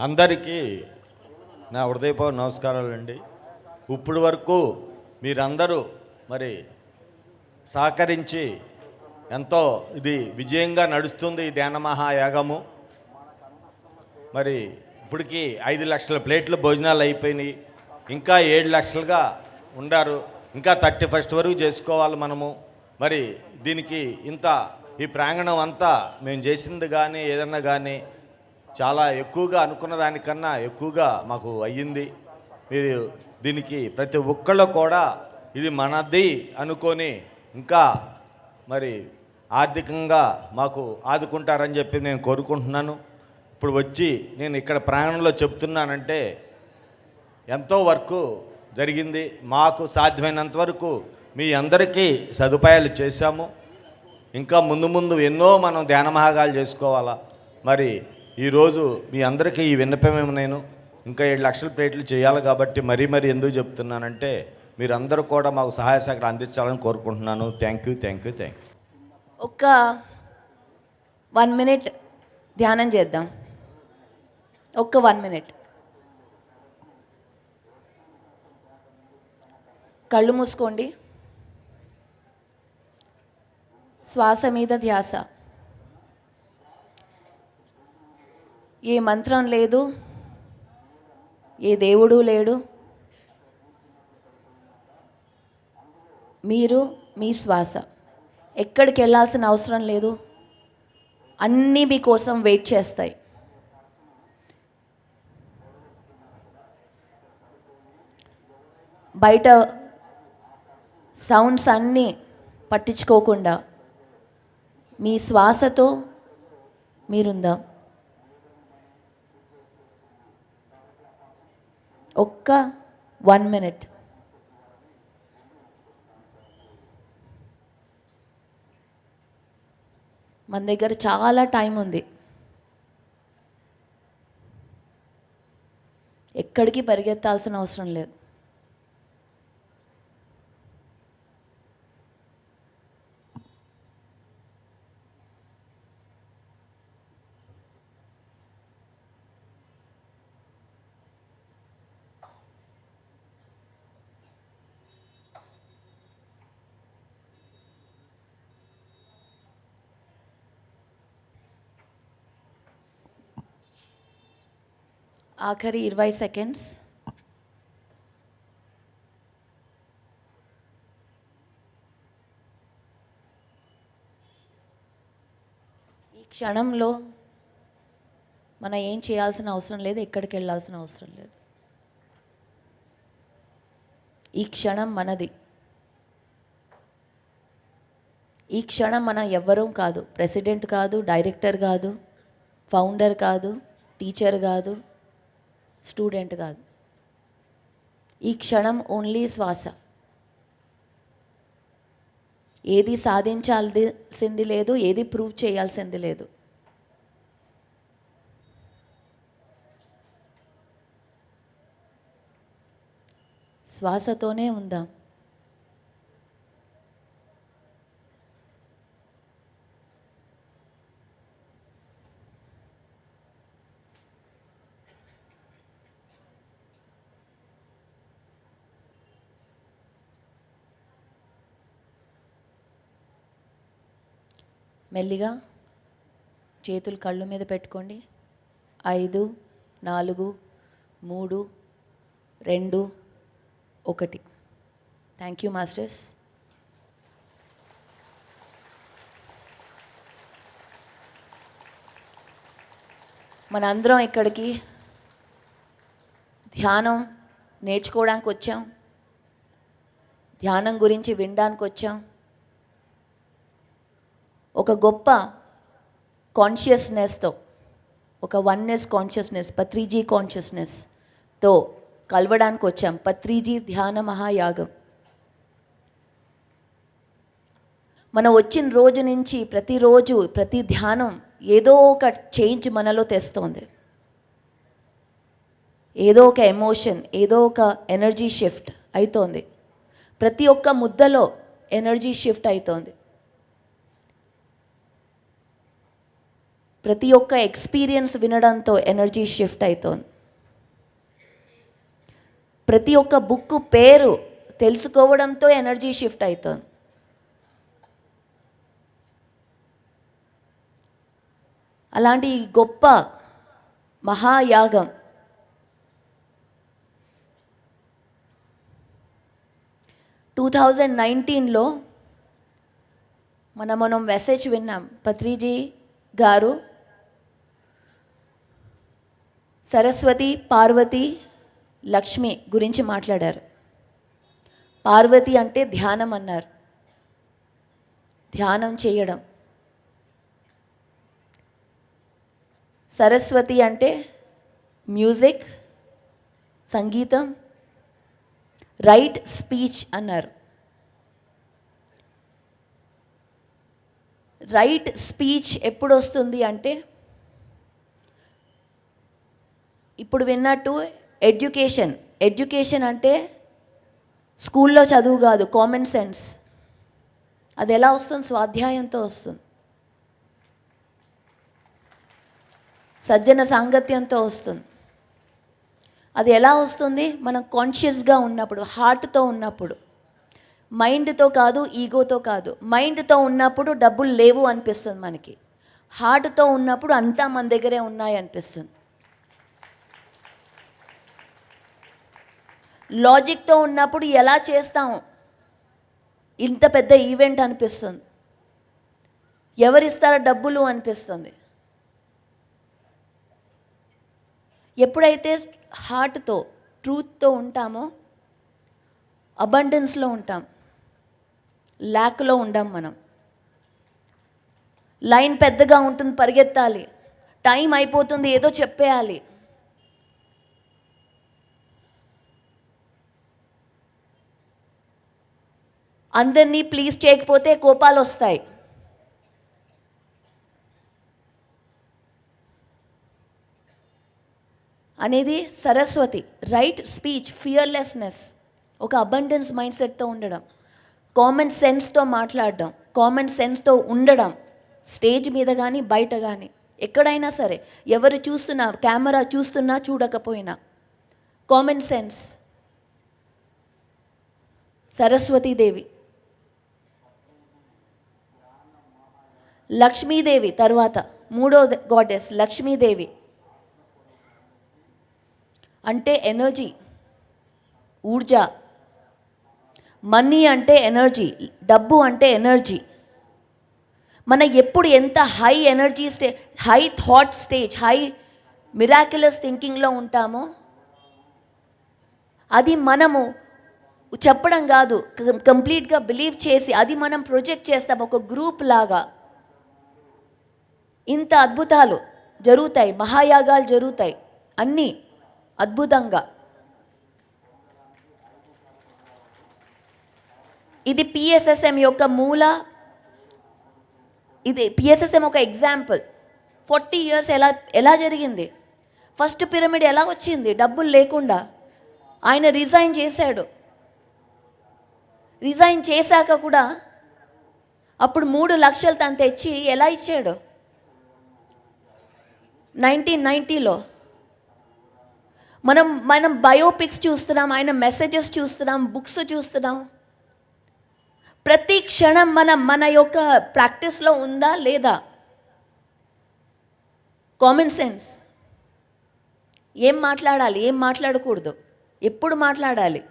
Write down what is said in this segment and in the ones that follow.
అందరికీ నా హృదయపూర్వక నమస్కారాలండి. ఇప్పుడు వరకు మీరందరూ మరి సహకరించి ఎంతో ఇది విజయంగా నడుస్తుంది ఈ ధ్యాన మహాయాగము. మరి ఇప్పటికి 5 లక్షల ప్లేట్ల భోజనాలు అయిపోయినాయి. ఇంకా 7 లక్షలుగా ఉండారు. ఇంకా 31st వరకు చేసుకోవాలి మనము. మరి దీనికి ఈ ప్రాంగణం అంతా మేము చేసింది కానీ ఏదన్నా కానీ చాలా ఎక్కువగా అనుకున్న దానికన్నా ఎక్కువగా మాకు అయ్యింది. మీరు దీనికి ప్రతి ఒక్కళ్ళు కూడా ఇది మనది అనుకొని ఇంకా మరి ఆర్థికంగా మాకు ఆదుకుంటారని చెప్పి నేను కోరుకుంటున్నాను. ఇప్పుడు వచ్చి నేను ఇక్కడ ప్రాంగణంలో చెప్తున్నానంటే ఎంతో వర్క్ జరిగింది. మాకు సాధ్యమైనంత వరకు మీ అందరికీ సదుపాయాలు చేశాము. ఇంకా ముందు ఎన్నో మనం ధ్యాన మహాగాలు చేసుకోవాలా. మరి ఈరోజు మీ అందరికీ ఈ విన్నపమేమో నేను ఇంకా 7 లక్షల ప్లేట్లు చేయాలి కాబట్టి మరీ ఎందుకు చెప్తున్నానంటే మీరందరూ కూడా మాకు సహాయ సహకారం అందించాలని కోరుకుంటున్నాను. Thank you. ఒక్క 1 minute ధ్యానం చేద్దాం. ఒక్క 1 minute కళ్ళు మూసుకోండి. శ్వాస మీద ధ్యాస. ఏ మంత్రం లేదు, ఏ దేవుడు లేడు. మీరు మీ శ్వాస. ఎక్కడికి వెళ్ళాల్సిన అవసరం లేదు. అన్నీ మీకోసం వెయిట్ చేస్తాయి. బయట సౌండ్స్ అన్నీ పట్టించుకోకుండా మీ శ్వాసతో మీరుందాం. ఒక్క 1 minute. మన దగ్గర చాలా టైం ఉంది. ఎక్కడికి పరిగెత్తాల్సిన అవసరం లేదు. ఆఖరి 20 seconds. ఈ క్షణంలో మనం ఏం చేయాల్సిన అవసరం లేదు, ఎక్కడికి వెళ్ళాల్సిన అవసరం లేదు. ఈ క్షణం మనది. ఈ క్షణం మనం ఎవ్వరూ కాదు. ప్రెసిడెంట్ కాదు, డైరెక్టర్ కాదు, ఫౌండర్ కాదు, టీచర్ కాదు, స్టూడెంట్ కాదు. ఈ క్షణం ఓన్లీ శ్వాస. ఏది సాధించాల్సింది లేదు, ఏది ప్రూవ్ చేయాల్సింది లేదు. శ్వాసతోనే ఉందాం. మెల్లిగా చేతులు కళ్ళు మీద పెట్టుకోండి. 5 4 3 2 1. Thank you masters. మనందరం ఇక్కడికి ధ్యానం నేర్చుకోవడానికి వచ్చాం. ధ్యానం గురించి వినడానికి వచ్చాం. ఒక గొప్ప కాన్షియస్నెస్తో, ఒక వన్నెస్ కాన్షియస్నెస్, పత్రిజీ కాన్షియస్నెస్తో కలవడానికి వచ్చాం. పత్రిజీ ధ్యాన మహాయాగం. మనం వచ్చిన రోజు నుంచి ప్రతిరోజు ప్రతి ధ్యానం ఏదో ఒక చేంజ్ మనలో తెస్తోంది. ఏదో ఒక ఎమోషన్, ఏదో ఒక ఎనర్జీ షిఫ్ట్ అవుతోంది. ప్రతి ఒక్క ముద్దలో ఎనర్జీ షిఫ్ట్ అవుతోంది. ప్రతి ఒక్క ఎక్స్పీరియన్స్ వినడంతో ఎనర్జీ షిఫ్ట్ అవుతోంది. ప్రతి ఒక్క బుక్ పేరు తెలుసుకోవడంతో ఎనర్జీ షిఫ్ట్ అవుతోంది. అలాంటి గొప్ప మహాయాగం టూ 2019లో మనం మెసేజ్ విన్నాం. పత్రిజీ గారు సరస్వతి, పార్వతి, లక్ష్మి గురించి మాట్లాడారు. పార్వతి అంటే ధ్యానం అన్నారు, ధ్యానం చేయడం. సరస్వతి అంటే మ్యూజిక్, సంగీతం, రైట్ స్పీచ్ అన్నారు. రైట్ స్పీచ్ ఎప్పుడు వస్తుంది అంటే ఇప్పుడు విన్నట్టు ఎడ్యుకేషన్ అంటే స్కూల్లో చదువు కాదు, కామన్ సెన్స్. అది ఎలా వస్తుంది? స్వాధ్యాయంతో వస్తుంది, సజ్జన సాంగత్యంతో వస్తుంది. అది ఎలా వస్తుంది? మనం కాన్షియస్గా ఉన్నప్పుడు, హార్ట్తో ఉన్నప్పుడు, మైండ్తో కాదు, ఈగోతో కాదు. మైండ్తో ఉన్నప్పుడు డబ్బులు లేవు అనిపిస్తుంది మనకి, హార్ట్తో ఉన్నప్పుడు అంతా మన దగ్గరే ఉన్నాయి అనిపిస్తుంది. లాజిక్తో ఉన్నప్పుడు ఎలా చేస్తాము, ఇంత పెద్ద ఈవెంట్ అనిపిస్తుంది, ఎవరిస్తారో డబ్బులు అనిపిస్తుంది. ఎప్పుడైతే హార్ట్తో, ట్రూత్తో ఉంటామో అబండెన్స్లో ఉంటాం, ల్యాక్లో ఉండం. మనం లైన్ పెద్దగా ఉంటుంది, పరిగెత్తాలి, టైం అయిపోతుంది, ఏదో చెప్పేయాలి. అందరినీ ప్లీజ్ చేయకపోతే కోపాలు వస్తాయి. అనేది సరస్వతి. రైట్ స్పీచ్, ఫియర్లెస్నెస్, ఒక అబండెన్స్ మైండ్ సెట్తో ఉండడం, కామన్ సెన్స్తో మాట్లాడడం, కామన్ సెన్స్తో ఉండడం. స్టేజ్ మీద కానీ బయట కానీ ఎక్కడైనా సరే, ఎవరు చూస్తున్నా, కెమెరా చూస్తున్నా చూడకపోయినా కామన్ సెన్స్. సరస్వతీదేవి. లక్ష్మీదేవి తర్వాత మూడో గాడెస్ లక్ష్మీదేవి. అంటే ఎనర్జీ, ఊర్జ. మనీ అంటే ఎనర్జీ, డబ్బు అంటే ఎనర్జీ. మన ఎప్పుడు ఎంత high energy high thought stage, high miraculous థింకింగ్లో ఉంటామో అది మనము చెప్పడం కాదు, కంప్లీట్గా బిలీవ్ చేసి అది మనం ప్రొజెక్ట్ చేస్తాం ఒక గ్రూప్ లాగా. ఇంత అద్భుతాలు జరుగుతాయి, మహాయాగాలు జరుగుతాయి, అన్నీ అద్భుతంగా. ఇది పిఎస్ఎస్ఎం యొక్క మూల. ఇది పిఎస్ఎస్ఎం ఒక ఎగ్జాంపుల్. 40 years ఎలా జరిగింది? ఫస్ట్ పిరమిడ్ ఎలా వచ్చింది? డబ్బులు లేకుండా. ఆయన రిజైన్ చేశాడు. రిజైన్ చేశాక కూడా అప్పుడు 3 లక్షలు తను తెచ్చి ఎలా ఇచ్చాడు? 1990లో మనం బయోపిక్స్ చూస్తున్నాం, ఆయన మెసేజెస్ చూస్తున్నాం, బుక్స్ చూస్తున్నాం. ప్రతి క్షణం మన యొక్క ప్రాక్టీస్లో ఉందా లేదా? Common sense. ఏం మాట్లాడాలి, ఏం మాట్లాడకూడదు, ఎప్పుడు మాట్లాడాలి,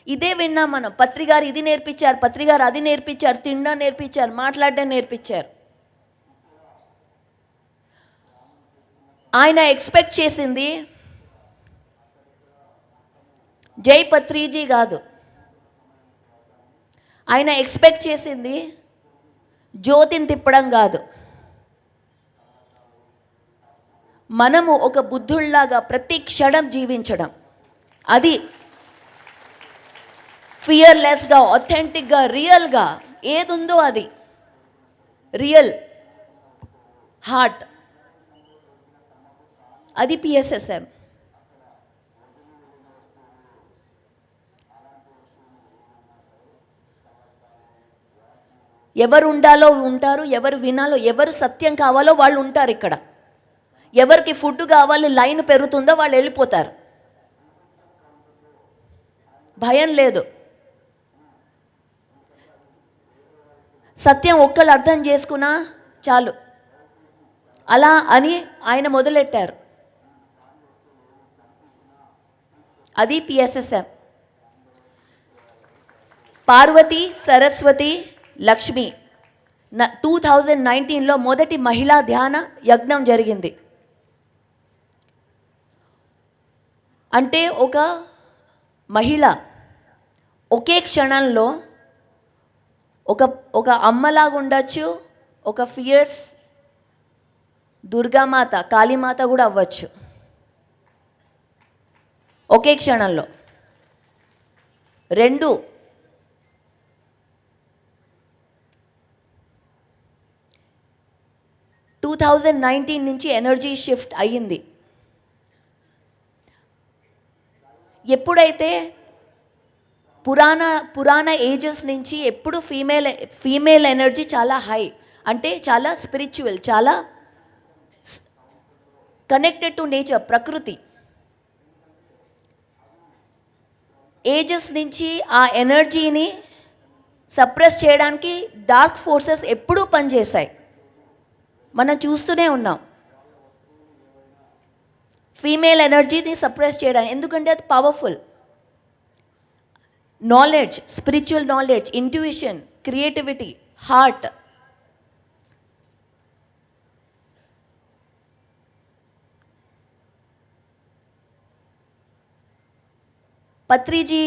ఇదే విన్నాం మనం. పత్రిగారు ఇది నేర్పించారు, పత్రిగారు అది నేర్పించారు, తినడం నేర్పించారు, మాట్లాడడం నేర్పించారు. ఆయన ఎక్స్పెక్ట్ చేసింది జై పత్రిజీ కాదు. ఆయన ఎక్స్పెక్ట్ చేసింది జ్యోతిని తిప్పడం కాదు. మనము ఒక బుద్ధుళ్లాగా ప్రతి క్షణం జీవించడం, అది ఫియర్లెస్గా, ఆథెంటిక్గా, రియల్గా ఏది ఉందో అది రియల్ హార్ట్. అది పిఎస్ఎస్ఎం. ఎవరు ఉండాలో ఉంటారు, ఎవరు వినాలో, ఎవరు సత్యం కావాలో వాళ్ళు ఉంటారు ఇక్కడ. ఎవరికి ఫుడ్ కావాలి లైన్ పెరుగుతుందో వాళ్ళు వెళ్ళిపోతారు. భయం లేదు. సత్యం ఒక్కళ్ళు అర్థం చేసుకున్నా చాలు. అలా అని ఆయన మొదలెట్టారు. అది పిఎస్ఎస్ఎం. పార్వతి, సరస్వతి, లక్ష్మి 2019లో మొదటి మహిళా ధ్యాన యజ్ఞం జరిగింది. అంటే ఒక మహిళ ఒకే క్షణంలో ఒక అమ్మలాగా ఉండొచ్చు, ఒక ఫియర్స్ దుర్గామాత, కాళీమాత కూడా అవ్వచ్చు ఒకే క్షణంలో. రెండు 2019 నుంచి ఎనర్జీ షిఫ్ట్ అయ్యింది. ఎప్పుడైతే పురాణ ఏజెస్ నుంచి ఎప్పుడు ఫీమేల్ ఎనర్జీ చాలా హై, అంటే చాలా స్పిరిచువల్, చాలా కనెక్టెడ్ టు నేచర్, ప్రకృతి. ఏజెస్ నుంచి ఆ ఎనర్జీని సప్రెస్ చేయడానికి డార్క్ ఫోర్సెస్ ఎప్పుడూ పనిచేశాయి. మనం చూస్తూనే ఉన్నాం ఫీమేల్ ఎనర్జీని సప్రెస్ చేయడానికి. ఎందుకంటే అది powerful. Knowledge, spiritual knowledge, intuition, creativity, heart. Patriji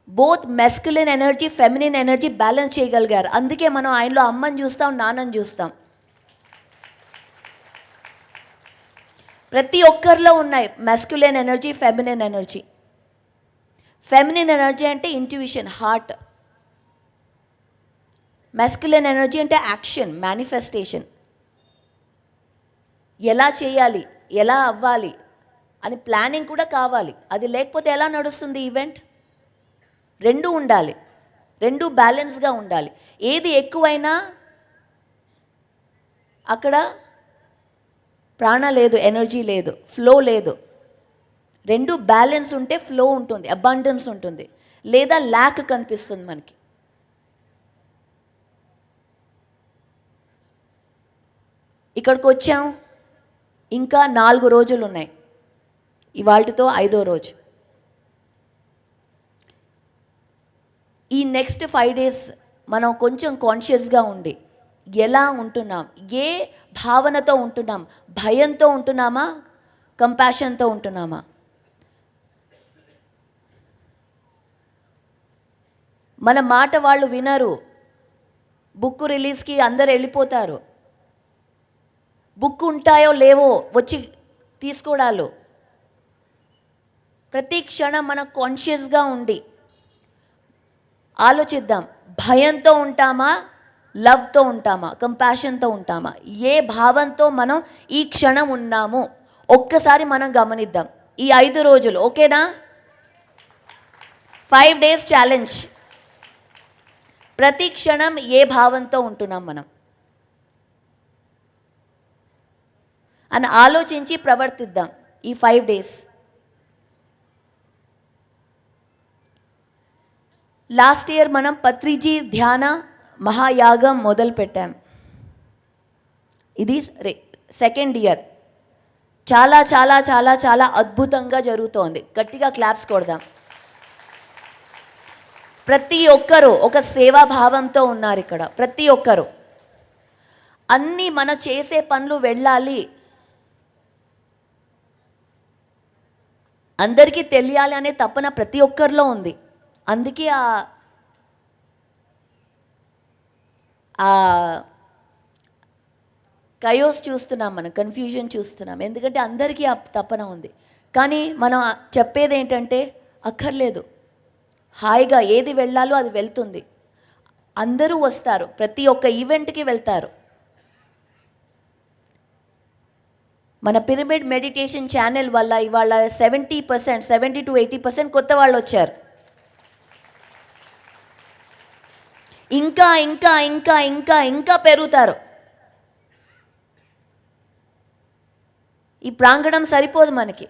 both masculine energy, feminine energy balance చేయగలిగారు. అందుకే మనం ఆయనలో అమ్మని చూస్తాం, నాన్నని చూస్తాం. ప్రతి ఒక్కరిలో ఉన్నాయి masculine energy, feminine energy. Feminine energy అంటే ఇంట్యూషన్, హార్ట్. మెస్కులిన్ ఎనర్జీ అంటే యాక్షన్, మేనిఫెస్టేషన్. ఎలా చేయాలి, ఎలా అవ్వాలి అని ప్లానింగ్ కూడా కావాలి. అది లేకపోతే ఎలా నడుస్తుంది ఈవెంట్? రెండు ఉండాలి, రెండు బ్యాలెన్స్గా ఉండాలి. ఏది ఎక్కువైనా అక్కడ ప్రాణ లేదు, ఎనర్జీ లేదు, ఫ్లో లేదు. రెండు బ్యాలెన్స్ ఉంటే ఫ్లో ఉంటుంది, అబండెన్స్ ఉంటుంది, లేదా ల్యాక్ కనిపిస్తుంది మనకి. ఇక్కడికి వచ్చాం, ఇంకా 4 రోజులు ఉన్నాయి. ఇవాళతో 5వ రోజు. ఈ నెక్స్ట్ 5 days మనం కొంచెం కాన్షియస్గా ఉండి ఎలా ఉంటున్నాం, ఏ భావనతో ఉంటున్నాం, భయంతో ఉంటున్నామా, కంపాషన్తో ఉంటున్నామా? మన మాట వాళ్ళు వినరు. బుక్ రిలీజ్కి అందరు వెళ్ళిపోతారు. బుక్ ఉంటాయో లేవో వచ్చి తీసుకోవడాలు. ప్రతి క్షణం మనం కాన్షియస్గా ఉండి ఆలోచిద్దాం. భయంతో ఉంటామా, లవ్తో ఉంటామా, కంపాషన్తో ఉంటామా? ఏ భావంతో మనం ఈ క్షణం ఉన్నాము ఒక్కసారి మనం గమనిద్దాం. ఈ 5 రోజులు ఓకేనా? 5 days ఛాలెంజ్. ప్రతి క్షణం ఏ భావంతో ఉంటున్నాం మనం అని ఆలోచించి ప్రవర్తిద్దాం ఈ 5 days. లాస్ట్ ఇయర్ మనం పత్రిజీ ధ్యాన మహాయాగం మొదలు పెట్టాం. ఇది 2nd year. చాలా చాలా చాలా చాలా అద్భుతంగా జరుగుతోంది. గట్టిగా క్లాప్స్ కొడదాం. ప్రతి ఒక్కరూ ఒక సేవాభావంతో ఉన్నారు ఇక్కడ. ప్రతి ఒక్కరూ అన్నీ మన చేసే పనులు వెళ్ళాలి, అందరికీ తెలియాలి అనే తపన ప్రతి ఒక్కరిలో ఉంది. అందుకే ఆ కయోస్ చూస్తున్నాం, మనం కన్ఫ్యూజన్ చూస్తున్నాం. ఎందుకంటే అందరికీ ఆ తపన ఉంది. కానీ మనం చెప్పేది ఏంటంటే అక్కర్లేదు, హాయిగా ఏది వెళ్ళాలో అది వెళ్తుంది. అందరూ వస్తారు, ప్రతి ఒక్క ఈవెంట్కి వెళ్తారు. మన పిరమిడ్ మెడిటేషన్ ఛానల్ వల్ల ఇవాళ 70%, 70 to 80% కొత్త వాళ్ళు వచ్చారు. ఇంకా ఇంకా ఇంకా ఇంకా ఇంకా పెరుగుతారు. ఈ ప్రాంగణం సరిపోదు మనకి.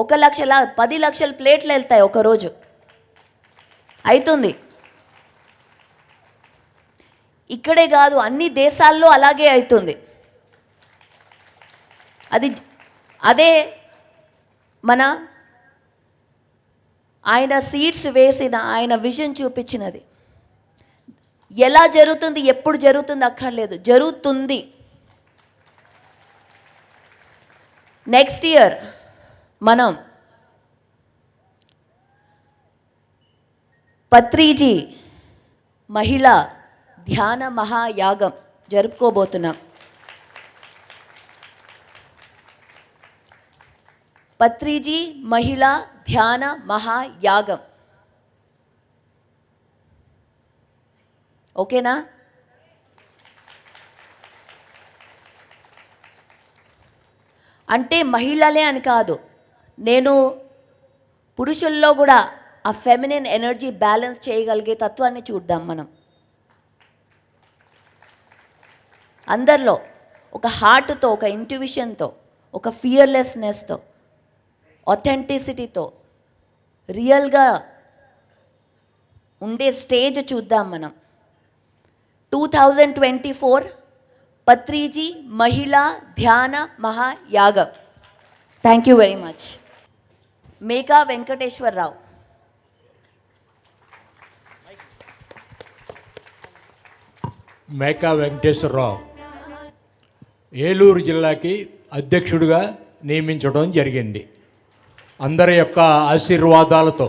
ఒక 10 లక్షల ప్లేట్లు వెళ్తాయి ఒకరోజు, అవుతుంది. ఇక్కడే కాదు, అన్ని దేశాల్లో అలాగే అవుతుంది. అదే మన ఆయన సీడ్స్ వేసిన, ఆయన విజన్ చూపించినది. ఎలా జరుగుతుంది, ఎప్పుడు జరుగుతుంది అక్కర్లేదు, జరుగుతుంది. నెక్స్ట్ ఇయర్ మనం పత్రిజీ మహిళా ధ్యాన మహాయాగం జరుపుకోబోతున్నాం. పత్రిజీ మహిళా ధ్యాన మహాయాగం. ఓకేనా? అంటే మహిళలే అని కాదు, నేను పురుషుల్లో కూడా ఆ ఫెమినిన్ ఎనర్జీ బ్యాలెన్స్ చేయగలిగే తత్వాన్ని చూద్దాం మనం. అందరిలో ఒక హార్ట్తో, ఒక ఇంట్యూషన్తో, ఒక ఫియర్లెస్నెస్తో, ఆథెంటిసిటీతో రియల్గా ఉండే స్టేజ్ చూద్దాం మనం. 2024 పత్రిజీ మహిళా ధ్యాన మహాయాగం. Thank you very much. Meka Venkateswararao. Meka Venkateswararao Eluru జిల్లాకి అధ్యక్షుడిగా నియమించడం జరిగింది అందరి యొక్క ఆశీర్వాదాలతో.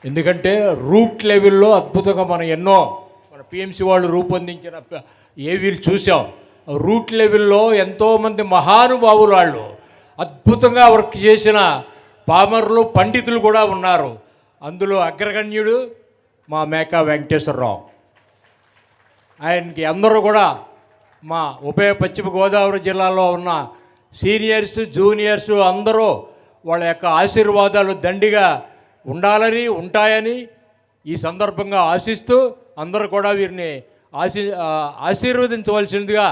ఎందుకంటే రూట్ లెవెల్లో అద్భుతంగా మన పిఎంసి వాళ్ళు రూపొందించిన ఏవీలు చూసాం. రూట్ లెవెల్లో ఎంతోమంది మహానుభావులు వాళ్ళు అద్భుతంగా వర్క్ చేసిన పామరులు, పండితులు కూడా ఉన్నారు. అందులో అగ్రగణ్యుడు మా మేకా వెంకటేశ్వరరావు. ఆయనకి అందరూ కూడా మా ఉభయ పశ్చిమ గోదావరి జిల్లాలో ఉన్న సీనియర్స్, జూనియర్స్ అందరూ వాళ్ళ యొక్క ఆశీర్వాదాలు దండిగా ఉండాలని, ఉంటాయని ఈ సందర్భంగా ఆశిస్తూ అందరూ కూడా వీరిని ఆశీర్వదించవలసిందిగా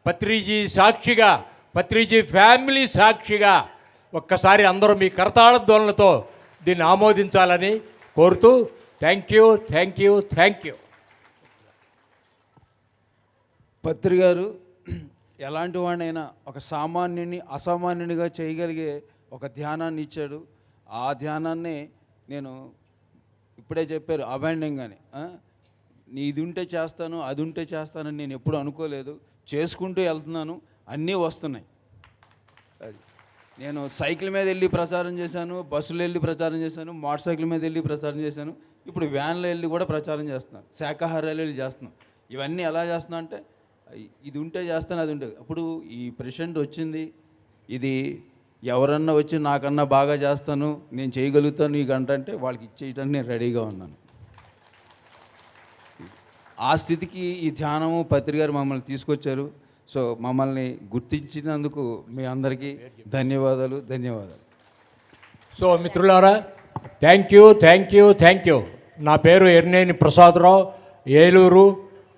పత్రిజీ సాక్షిగా, పత్రిజీ ఫ్యామిలీ సాక్షిగా ఒక్కసారి అందరూ మీ కరతాళ ధ్వనులతో దీన్ని ఆమోదించాలని కోరుతూ thank you, thank you, thank you. Patri గారు ఎలాంటి వాడినైనా ఒక సామాన్యుని అసామాన్యునిగా చేయగలిగే ఒక ధ్యానాన్ని ఇచ్చాడు. ఆ ధ్యానాన్ని నేను ఇప్పుడే చెప్పారు అబాండింగ్ అని. నీ ఇది ఉంటే చేస్తాను, అది ఉంటే చేస్తానని నేను ఎప్పుడు అనుకోలేదు. చేసుకుంటూ వెళ్తున్నాను, అన్నీ వస్తున్నాయి. అది నేను సైకిల్ మీద వెళ్ళి ప్రచారం చేశాను, బస్సులో వెళ్ళి ప్రచారం చేశాను, మోటార్ సైకిల్ మీద వెళ్ళి ప్రచారం చేశాను, ఇప్పుడు వ్యాన్లో వెళ్ళి కూడా ప్రచారం చేస్తున్నాను, శాకాహారాలు వెళ్ళి చేస్తున్నాను. ఇవన్నీ ఎలా చేస్తున్నా అంటే ఇది ఉంటే చేస్తాను, అది ఉంటే. అప్పుడు ఈ ప్రెసిడెంట్ వచ్చింది, ఇది ఎవరన్నా వచ్చి నాకన్నా బాగా చేస్తాను, నేను చేయగలుగుతాను నీకు అంటే వాళ్ళకి ఇచ్చేయటానికి నేను రెడీగా ఉన్నాను. ఆ స్థితికి ఈ ధ్యానము పత్రి గారు మమ్మల్ని తీసుకొచ్చారు. సో మమ్మల్ని గుర్తించినందుకు మీ అందరికీ ధన్యవాదాలు. సో మిత్రులారా, thank you, thank you, thank you. నా పేరు ఎర్నేని ప్రసాదరావు, ఏలూరు.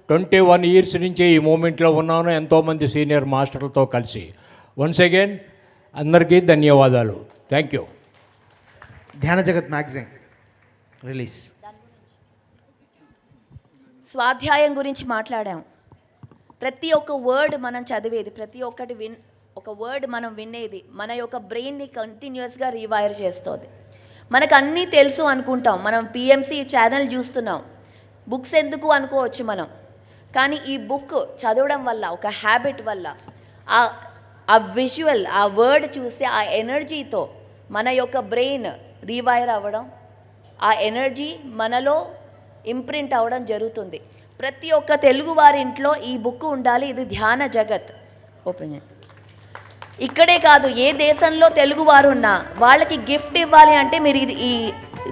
21 ఇయర్స్ నుంచి ఈ మూమెంట్లో ఉన్నాను, ఎంతోమంది సీనియర్ మాస్టర్లతో కలిసి. వన్స్ అగైన్ అందరికీ ధన్యవాదాలు. Thank you. ధ్యాన జగత్ మ్యాగజైన్ రిలీజ్. స్వాధ్యాయం గురించి మాట్లాడాం. ప్రతి ఒక్క వర్డ్ మనం చదివేది, ప్రతి ఒక్కటి ఒక వర్డ్ మనం వినేది మన యొక్క బ్రెయిన్ని కంటిన్యూస్గా రీవైర్ చేస్తుంది. మనకు అన్నీ తెలుసు అనుకుంటాం, మనం పిఎంసి ఛానల్ చూస్తున్నాం, బుక్స్ ఎందుకు అనుకోవచ్చు మనం. కానీ ఈ బుక్ చదవడం వల్ల, ఒక హ్యాబిట్ వల్ల, ఆ విజువల్, ఆ వర్డ్ చూస్తే ఆ ఎనర్జీతో మన యొక్క బ్రెయిన్ రీవైర్ అవ్వడం, ఆ ఎనర్జీ మనలో ఇంప్రింట్ అవ్వడం జరుగుతుంది. ప్రతి ఒక్క తెలుగు వారి ఇంట్లో ఈ బుక్ ఉండాలి. ఇది ధ్యాన జగత్. ఓపెన్. ఇక్కడే కాదు, ఏ దేశంలో తెలుగు వారు ఉన్నా వాళ్ళకి గిఫ్ట్ ఇవ్వాలి అంటే మీరు ఈ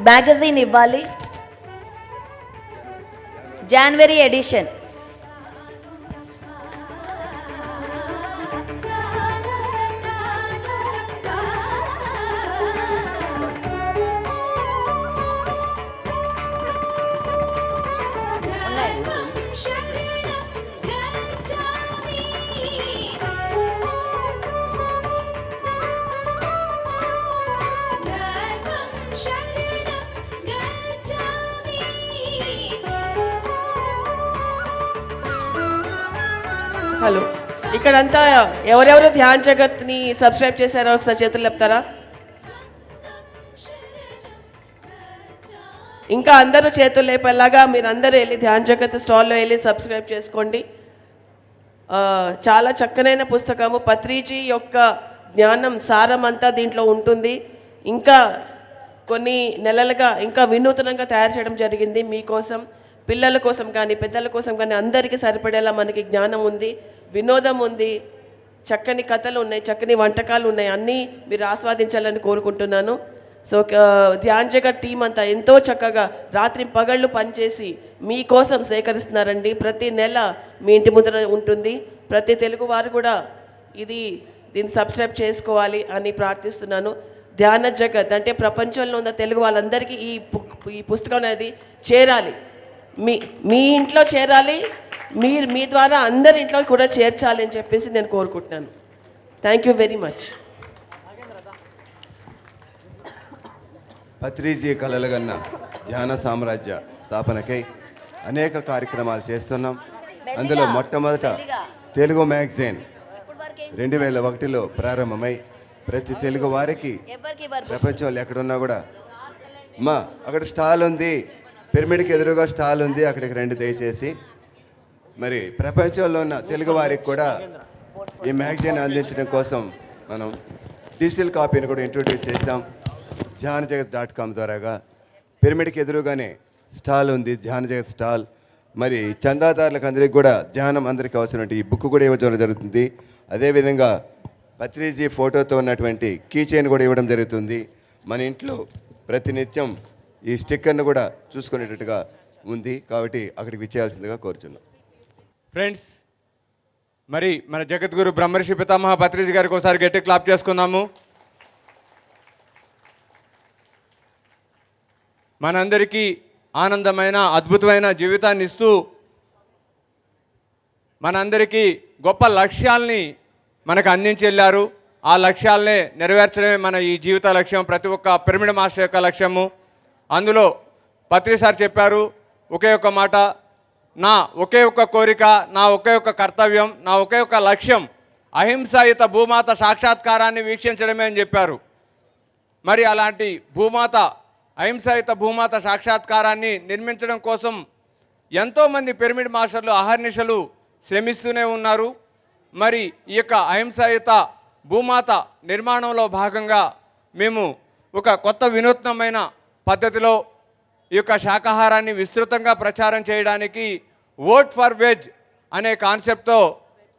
మ్యాగజైన్ ఇవ్వాలి. జనవరి ఎడిషన్. హలో, ఇక్కడంతా ఎవరెవరు ధ్యాన్ జగత్ని సబ్స్క్రైబ్ చేశారో ఒకసారి చేతులు చెప్తారా? ఇంకా అందరూ చేతులు లేపేలాగా మీరు అందరూ వెళ్ళి ధ్యాన్ జగత్ స్టాల్లో వెళ్ళి సబ్స్క్రైబ్ చేసుకోండి. చాలా చక్కనైన పుస్తకము. పత్రిజీ యొక్క జ్ఞానం సారం అంతా దీంట్లో ఉంటుంది. ఇంకా కొన్ని నెలలుగా ఇంకా వినూతనంగా తయారు చేయడం జరిగింది మీకోసం, పిల్లల కోసం కానీ పెద్దల కోసం కానీ అందరికీ సరిపడేలా మనకి జ్ఞానం ఉంది, వినోదం ఉంది, చక్కని కథలు ఉన్నాయి, చక్కని వంటకాలు ఉన్నాయి. అన్నీ మీరు ఆస్వాదించాలని కోరుకుంటున్నాను. సో ధ్యాన్ జగత్ టీం అంతా ఎంతో చక్కగా రాత్రి పగళ్ళు పనిచేసి మీకోసం సేకరిస్తున్నారండి. ప్రతి నెల మీ ఇంటి ముందర ఉంటుంది. ప్రతి తెలుగు వారు కూడా దీన్ని సబ్స్క్రైబ్ చేసుకోవాలి అని ప్రార్థిస్తున్నాను. ధ్యాన జగత్ అంటే ప్రపంచంలో ఉన్న తెలుగు వాళ్ళందరికీ ఈ పుస్తకం అనేది చేరాలి, మీ ఇంట్లో చేరాలి, మీ ద్వారా అందరి ఇంట్లో కూడా చేర్చాలి అని చెప్పేసి నేను కోరుకుంటున్నాను. Thank you very much. Patriji కలలుగన్న ధ్యాన సామ్రాజ్య స్థాపనకై అనేక కార్యక్రమాలు చేస్తున్నాం. అందులో మొట్టమొదట తెలుగు మ్యాగజైన్ 2001లో ప్రారంభమై ప్రతి తెలుగు వారికి ప్రపంచంలో ఎక్కడున్నా కూడా అక్కడ స్టాల్ ఉంది, పిరమిడ్కి ఎదురుగా స్టాల్ ఉంది, అక్కడికి రండి దయచేసి. మరి ప్రపంచంలో ఉన్న తెలుగు వారికి కూడా ఈ మ్యాగజైన్ అందించడం కోసం మనం డిజిటల్ కాపీని కూడా ఇంట్రొడ్యూస్ చేసాం ధ్యానజగత్.com ద్వారాగా. పిరమిడ్కి ఎదురుగానే స్టాల్ ఉంది, ధ్యానజగత్ స్టాల్. మరి చందాదారులకు అందరికీ కూడా ధ్యానం అందరికీ అవసరం ఈ బుక్ కూడా ఇవ్వడం జరుగుతుంది. అదేవిధంగా పత్రిజీ ఫోటోతో ఉన్నటువంటి కీ చైన్ కూడా ఇవ్వడం జరుగుతుంది. మన ఇంట్లో ప్రతినిత్యం ఈ స్టిక్కర్ను కూడా చూసుకునేటట్టుగా ఉంది, కాబట్టి అక్కడికి విచ్చేయాల్సిందిగా కోరుచున్నాం. ఫ్రెండ్స్, మరి మన జగద్గురు బ్రహ్మర్షి పితామహ పత్రిజీ గారికి ఒకసారి గట్టి క్లాప్ చేసుకుందాము. మనందరికీ ఆనందమైన అద్భుతమైన జీవితాన్ని ఇస్తూ మనందరికీ గొప్ప లక్ష్యాల్ని మనకు అందించి వెళ్ళారు. ఆ లక్ష్యాలనే నెరవేర్చడమే మన ఈ జీవిత లక్ష్యం, ప్రతి ఒక్క పిరమిడ్ మాస్టర్ యొక్క లక్ష్యము. అందులో పత్రి సార్ చెప్పారు ఒకే ఒక్క మాట, నా ఒకే ఒక్క కోరిక, నా ఒకే ఒక్క కర్తవ్యం, నా ఒకే ఒక్క లక్ష్యం అహింసాయుత భూమాత సాక్షాత్కారాన్ని వీక్షించడమే అని చెప్పారు. మరి అలాంటి అహింసాయుత భూమాత సాక్షాత్కారాన్ని నిర్మించడం కోసం ఎంతోమంది పిరమిడ్ మాస్టర్లు అహర్నిశలు శ్రమిస్తూనే ఉన్నారు. మరి ఈ యొక్క అహింసాయుత భూమాత నిర్మాణంలో భాగంగా మేము ఒక కొత్త వినూత్నమైన పద్ధతిలో ఈ యొక్క శాకాహారాన్ని విస్తృతంగా ప్రచారం చేయడానికి ఓట్ ఫర్ వెజ్ అనే కాన్సెప్ట్తో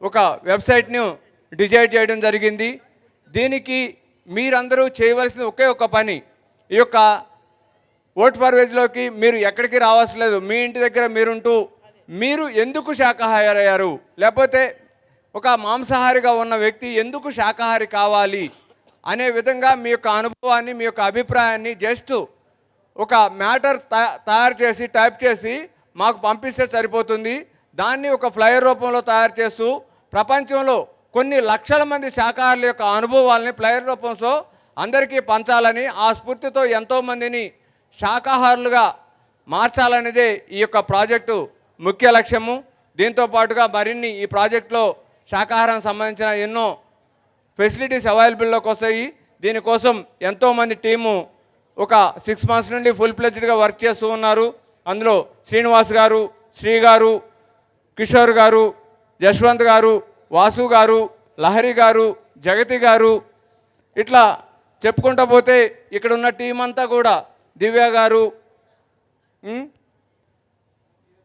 ఒక వెబ్సైట్ను డిజైన్ చేయడం జరిగింది. దీనికి మీరందరూ చేయవలసిన ఒకే ఒక పని, ఈ యొక్క ఓట్ ఫర్ వెజ్లోకి మీరు ఎక్కడికి రావాల్సిన లేదు. మీ ఇంటి దగ్గర మీరుంటూ మీరు ఎందుకు శాకాహారి అయ్యారు, లేకపోతే ఒక మాంసాహారిగా ఉన్న వ్యక్తి ఎందుకు శాకాహారి కావాలి అనే విధంగా మీ యొక్క అనుభవాన్ని, మీ యొక్క అభిప్రాయాన్ని జస్ట్ ఒక మ్యాటర్ తయారు చేసి టైప్ చేసి మాకు పంపిస్తే సరిపోతుంది. దాన్ని ఒక ఫ్లైయర్ రూపంలో తయారు చేస్తూ ప్రపంచంలో కొన్ని లక్షల మంది శాకాహారుల యొక్క అనుభవాలని ఫ్లైయర్ రూపంలో అందరికీ పంచాలని, ఆ స్ఫూర్తితో ఎంతోమందిని శాకాహారులుగా మార్చాలనేదే ఈ యొక్క ప్రాజెక్టు ముఖ్య లక్ష్యము. దీంతో పాటుగా మరిన్ని ఈ ప్రాజెక్టులో శాకాహారానికి సంబంధించిన ఎన్నో ఫెసిలిటీస్ అవైలబుల్లోకి వస్తాయి. దీనికోసం ఎంతోమంది టీము ఒక 6 months నుండి ఫుల్ ప్లెజ్డ్గా వర్క్ చేస్తూ ఉన్నారు. అందులో శ్రీనివాస్ గారు, శ్రీ గారు, కిషోర్ గారు, యశ్వంత్ గారు, వాసు గారు, లహరి గారు, జగతి గారు, ఇట్లా చెప్పుకుంటూ పోతే ఇక్కడ ఉన్న టీం అంతా కూడా, దివ్య గారు,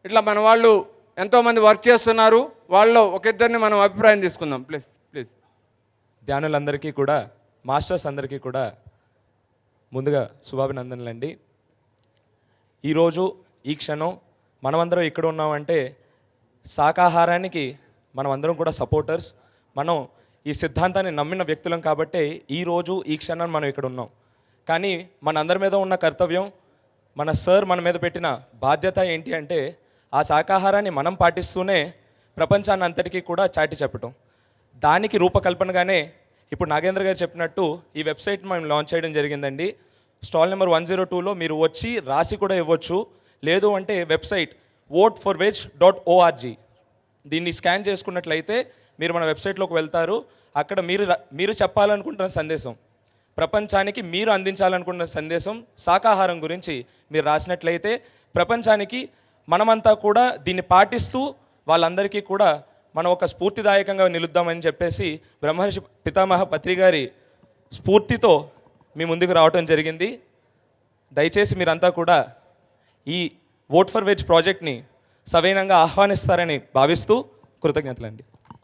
ఇట్లా మన వాళ్ళు ఎంతోమంది వర్క్ చేస్తున్నారు. వాళ్ళు ఒక ఇద్దరిని మనం అభిప్రాయం తీసుకుందాం. ప్లీజ్. ధ్యానులందరికీ కూడా, మాస్టర్స్ అందరికీ కూడా ముందుగా శుభాభినందనలండి. ఈరోజు ఈ క్షణం మనమందరం ఇక్కడ ఉన్నామంటే శాకాహారానికి మనమందరం కూడా సపోర్టర్స్. మనం ఈ సిద్ధాంతాన్ని నమ్మిన వ్యక్తులం కాబట్టి ఈరోజు ఈ క్షణం మనం ఇక్కడ ఉన్నాం. కానీ మనందరి మీద ఉన్న కర్తవ్యం, మన సార్ మన మీద పెట్టిన బాధ్యత ఏంటి అంటే ఆ శాకాహారాన్ని మనం పాటిస్తూనే ప్రపంచాన్ని అంతటికీ కూడా చాటి చెప్పటం. దానికి రూపకల్పనగానే ఇప్పుడు నాగేంద్ర గారు చెప్పినట్టు ఈ వెబ్సైట్ మేము లాంచ్ చేయడం జరిగిందండి. స్టాల్ నెంబర్ 102లో మీరు వచ్చి రాసి కూడా ఇవ్వచ్చు. లేదు అంటే వెబ్సైట్ voteforveg.org దీన్ని స్కాన్ చేసుకున్నట్లయితే మీరు మన వెబ్సైట్లోకి వెళ్తారు. అక్కడ మీరు చెప్పాలనుకుంటున్న సందేశం, ప్రపంచానికి మీరు అందించాలనుకున్న సందేశం శాకాహారం గురించి మీరు రాసినట్లయితే ప్రపంచానికి మనమంతా కూడా దీన్ని పాటిస్తూ వాళ్ళందరికీ కూడా మనం ఒక స్ఫూర్తిదాయకంగా నిలుద్దామని చెప్పేసి బ్రహ్మర్షి పితామహ పత్రి గారి స్ఫూర్తితో మీ ముందుకు రావటం జరిగింది. దయచేసి మీరంతా కూడా ఈ ఓట్ ఫర్ వెజ్ ప్రాజెక్ట్ని సవినయంగా ఆహ్వానిస్తారని భావిస్తూ కృతజ్ఞతలండి.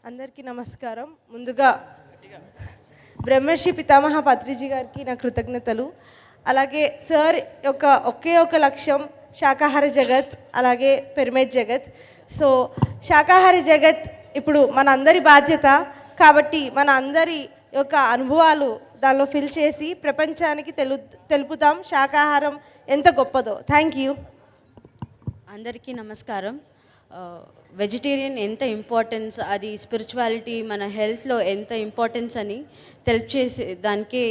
అందరికీ నమస్కారం. ముందుగా బ్రహ్మర్షి పితామహ పత్రిజీ గారికి నా కృతజ్ఞతలు. అలాగే సార్ యొక్క ఒకే ఒక లక్ష్యం శాకాహార జగత్, అలాగే పిరమిడ్ జగత్. సో శాకాహార జగత్ ఇప్పుడు మన అందరి బాధ్యత కాబట్టి మన అందరి యొక్క అనుభవాలు దానిలో ఫిల్ చేసి ప్రపంచానికి తెలుపుదాం శాకాహారం ఎంత గొప్పదో. Thank you. అందరికీ నమస్కారం. వెజిటేరియన్ ఎంత ఇంపార్టెన్స్, అది స్పిరిచువాలిటీ మన హెల్త్లో ఎంత ఇంపార్టెన్స్ అని తెలియచేసే దానికి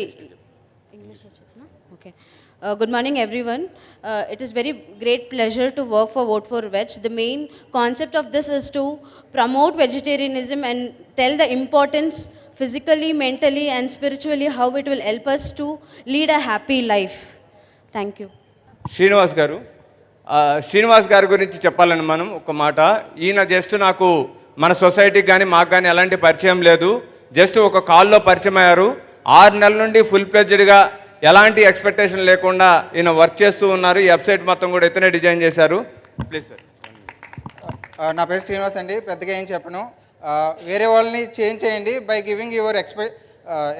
ఇంగ్లీష్లో చెప్పనా? Okay. Good morning everyone. It is very great pleasure to work for Vote for Veg. The main concept of this is to promote vegetarianism and tell the importance physically, mentally and spiritually how it will help us to lead a happy life. Thank you. Srinivas గారి గురించి చెప్పాలని మనం ఒక మాట. ఈయన just నాకు మన సొసైటీకి కానీ మాకు కానీ ఎలాంటి పరిచయం లేదు. జస్ట్ ఒక కాల్లో పరిచయం అయ్యారు. 6 నెలల నుండి ఫుల్ ప్లెడ్జ్డ్గా ఎలాంటి ఎక్స్పెక్టేషన్ లేకుండా ఈయన వర్క్ చేస్తూ ఉన్నారు. ఈ వెబ్సైట్ మొత్తం కూడా ఇతనే డిజైన్ చేశారు. Please sir. నా పేరు శ్రీనివాస్ అండి. పెద్దగా ఏం చెప్పను. వేరే వాళ్ళని చేంజ్ చేయండి బై గివింగ్ యువర్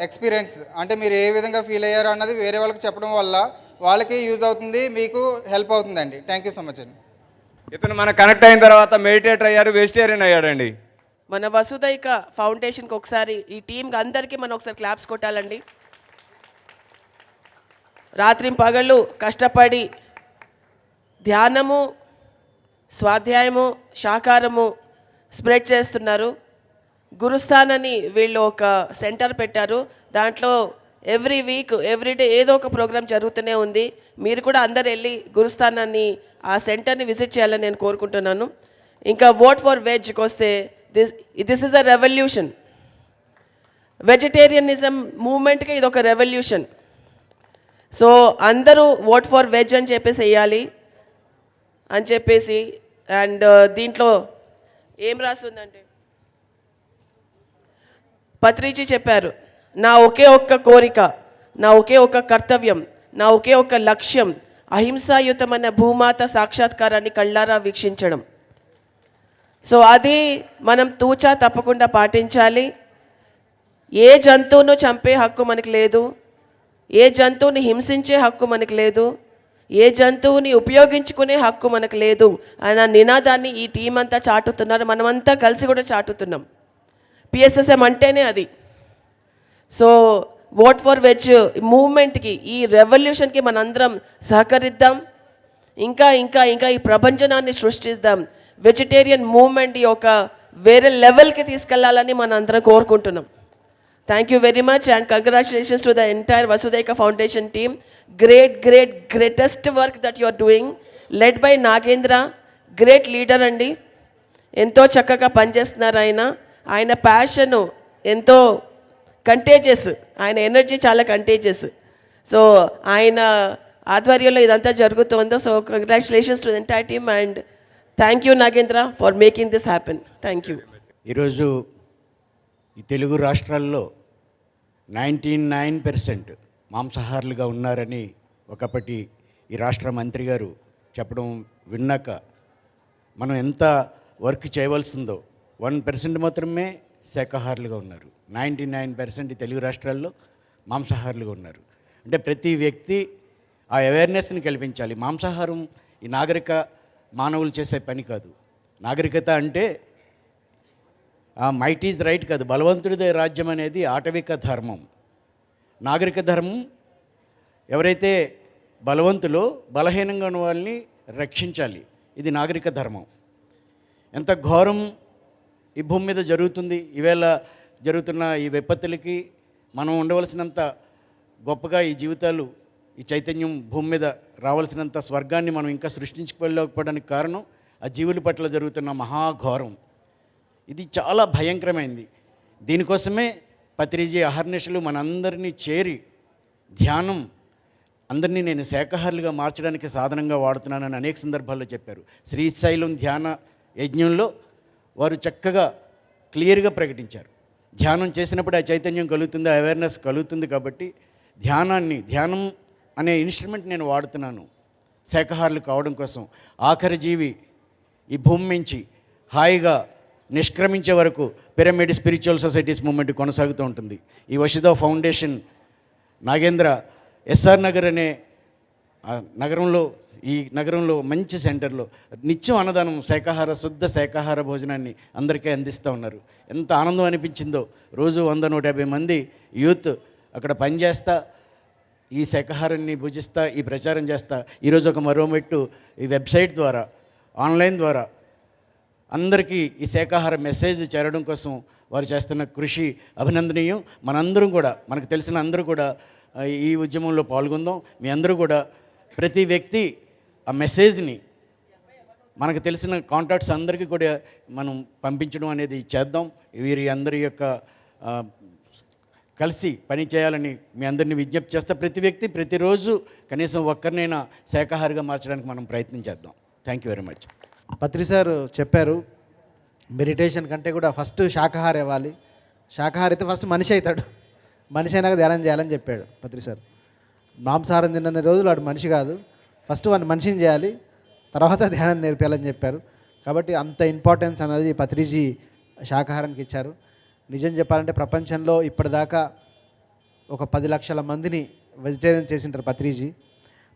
ఎక్స్పీరియన్స్. అంటే మీరు ఏ విధంగా ఫీల్ అయ్యారు అన్నది వేరే వాళ్ళకి చెప్పడం వల్ల వాళ్ళకి యూజ్ అవుతుంది, మీకు హెల్ప్ అవుతుందండి. థ్యాంక్ యూ సో మచ్ అండి. ఇతను మన కనెక్ట్ అయిన తర్వాత మెడిటేటర్ అయ్యారు, వెజిటేరియన్ అయ్యాడండి. మన వసుదైక ఫౌండేషన్కి ఒకసారి ఈ టీంకి అందరికీ మనం ఒకసారి క్లాప్స్ కొట్టాలండి. రాత్రి పగళ్ళు కష్టపడి ధ్యానము, స్వాధ్యాయము, శాకారము స్ప్రెడ్ చేస్తున్నారు. గురుస్థాన్ వీళ్ళు ఒక సెంటర్ పెట్టారు. దాంట్లో ఎవ్రీ వీక్ ఎవ్రీడే ఏదో ఒక ప్రోగ్రామ్ జరుగుతూనే ఉంది. మీరు కూడా అందరు వెళ్ళి గురుస్థానాన్ని ఆ సెంటర్ని విజిట్ చేయాలని నేను కోరుకుంటున్నాను. ఇంకా ఓట్ ఫర్ వెజ్కి వస్తే this is a revolution. Vegetarianism మూమెంట్కి ఇది ఒక రెవల్యూషన్. సో అందరూ ఓట్ ఫర్ వెజ్ అని చెప్పేసి వేయాలి అని చెప్పేసి. అండ్ దీంట్లో ఏం రాస్తుందంటే పత్రిజీ చెప్పారు, నా ఒకే ఒక్క కోరిక, నా ఒకే ఒక్క కర్తవ్యం, నా ఒకే ఒక్క లక్ష్యం అహింసాయుతమైన భూమాత సాక్షాత్కారాన్ని కళ్ళారా వీక్షించడం. సో అది మనం తూచా తప్పకుండా పాటించాలి. ఏ జంతువును చంపే హక్కు మనకు లేదు, ఏ జంతువుని హింసించే హక్కు మనకు లేదు, ఏ జంతువుని ఉపయోగించుకునే హక్కు మనకు లేదు అన్న నినాదాన్ని ఈ టీం అంతా చాటుతున్నారు. మనమంతా కలిసి కూడా చాటుతున్నాం. పిఎస్ఎస్ఎం అంటేనే అది. సో ఓట్ ఫర్ వెజ్ మూవ్మెంట్కి, ఈ రెవల్యూషన్కి మనందరం సహకరిద్దాం. ఇంకా ఇంకా ఇంకా ఈ ప్రపంచనాన్ని సృష్టిద్దాం. వెజిటేరియన్ మూవ్మెంట్ ఒక వేరే లెవెల్కి తీసుకెళ్లాలని మనందరం కోరుకుంటున్నాం. Thank you very much and congratulations to the entire Vasudhaika Foundation team. Greatest work that you are doing, led by Nagendra. Great leader andi. Ento chakkaga panchestunaru ఆయన ప్యాషన్ ఎంతో కంటేజియస్, ఆయన energy చాలా కంటేజియస్. సో ఆయన ఆధ్వర్యంలో ఇదంతా జరుగుతుందో. So congratulations to the entire team and thank you Nagendra for making this happen. Thank you. ఈరోజు ఈ తెలుగు రాష్ట్రాల్లో 99% మాంసాహారులుగా ఉన్నారని ఒకప్పటి ఈ రాష్ట్ర మంత్రి గారు చెప్పడం విన్నాక మనం ఎంత వర్క్ చేయవలసిందో. 1% మాత్రమే శాకాహారులుగా ఉన్నారు. 99% తెలుగు రాష్ట్రాల్లో మాంసాహారులుగా ఉన్నారు. అంటే ప్రతి వ్యక్తి ఆ అవేర్నెస్ని కల్పించాలి. మాంసాహారం ఈ నాగరిక మానవులు చేసే పని కాదు. నాగరికత అంటే మైట్ ఈజ్ రైట్ కాదు, బలవంతుడిదే రాజ్యం అనేది ఆటవిక ధర్మం. నాగరిక ధర్మం ఎవరైతే బలవంతులో బలహీనంగా ఉన్న వాళ్ళని రక్షించాలి. ఇది నాగరిక ధర్మం. ఎంత ఘోరం ఈ భూమి మీద జరుగుతుంది. ఈవేళ జరుగుతున్న ఈ విపత్తులకి మనం ఉండవలసినంత గొప్పగా ఈ జీవితాలు, ఈ చైతన్యం భూమి మీద రావాల్సినంత స్వర్గాన్ని మనం ఇంకా సృష్టించుకోలేకపోవడానికి కారణం ఆ జీవుల పట్ల జరుగుతున్న మహాఘోరం. ఇది చాలా భయంకరమైంది. దీనికోసమే పత్రిజీ అహర్నిశలు మనందరినీ చేరి ధ్యానం అందరినీ నేను శాఖాహారులుగా మార్చడానికి సాధనంగా వాడుతున్నానని అనేక సందర్భాల్లో చెప్పారు. శ్రీశైలం ధ్యాన యజ్ఞంలో వారు చక్కగా క్లియర్గా ప్రకటించారు. ధ్యానం చేసినప్పుడు ఆ చైతన్యం కలుగుతుంది, ఆ అవేర్నెస్ కలుగుతుంది. కాబట్టి ధ్యానం అనే ఇన్స్ట్రుమెంట్ నేను వాడుతున్నాను శాఖాహారులు కావడం కోసం. ఆఖరి జీవి ఈ భూమి నుంచి హాయిగా నిష్క్రమించే వరకు పిరమిడ్ స్పిరిచువల్ సొసైటీస్ మూవ్మెంట్ కొనసాగుతూ ఉంటుంది. ఈ వషిదా ఫౌండేషన్ నాగేంద్ర ఎస్ఆర్ నగర్ అనే ఈ నగరంలో మంచి సెంటర్లో నిత్యం అన్నదానం శుద్ధ శాఖాహార భోజనాన్ని అందరికీ అందిస్తూ ఉన్నారు. ఎంత ఆనందం అనిపించిందో. రోజు 100-150 మంది యూత్ అక్కడ పనిచేస్తా ఈ శాఖాహారాన్ని భుజిస్తా ఈ ప్రచారం చేస్తా. ఈరోజు ఒక మరో మెట్టు ఈ వెబ్సైట్ ద్వారా ఆన్లైన్ ద్వారా అందరికీ ఈ శాఖాహార మెసేజ్ చేరడం కోసం వారు చేస్తున్న కృషి అభినందనీయం. మనందరం కూడా మనకు తెలిసిన అందరూ కూడా ఈ ఉద్యమంలో పాల్గొందాం. మీ అందరూ కూడా ప్రతి వ్యక్తి ఆ మెసేజ్ని మనకు తెలిసిన కాంటాక్ట్స్ అందరికీ కూడా మనం పంపించడం అనేది చేద్దాం. వీరి అందరి యొక్క కలిసి పని చేయాలని మీ అందరినీ విజ్ఞప్తి చేస్తా. ప్రతి వ్యక్తి ప్రతిరోజు కనీసం ఒక్కరినైనా శాఖాహారిగా మార్చడానికి మనం ప్రయత్నం చేద్దాం. Thank you very much. Patri sir చెప్పారు, మెడిటేషన్ కంటే కూడా ఫస్ట్ శాఖాహారి అవ్వాలి. శాఖాహారి అయితే ఫస్ట్ మనిషి అవుతాడు, మనిషి అయినాక ధ్యానం చేయాలని చెప్పాడు పత్రి సార్. మాంసాహారం తిన్న రోజులు వాడు మనిషి కాదు, ఫస్ట్ వాడిని మనిషిని చేయాలి, తర్వాత ధ్యానం నేర్పించాలని చెప్పారు. కాబట్టి అంత ఇంపార్టెన్స్ అనేది పత్రిజీ శాఖాహారానికి ఇచ్చారు. నిజం చెప్పాలంటే ప్రపంచంలో ఇప్పటిదాకా ఒక 10 లక్షల మందిని వెజిటేరియన్ చేసింటారు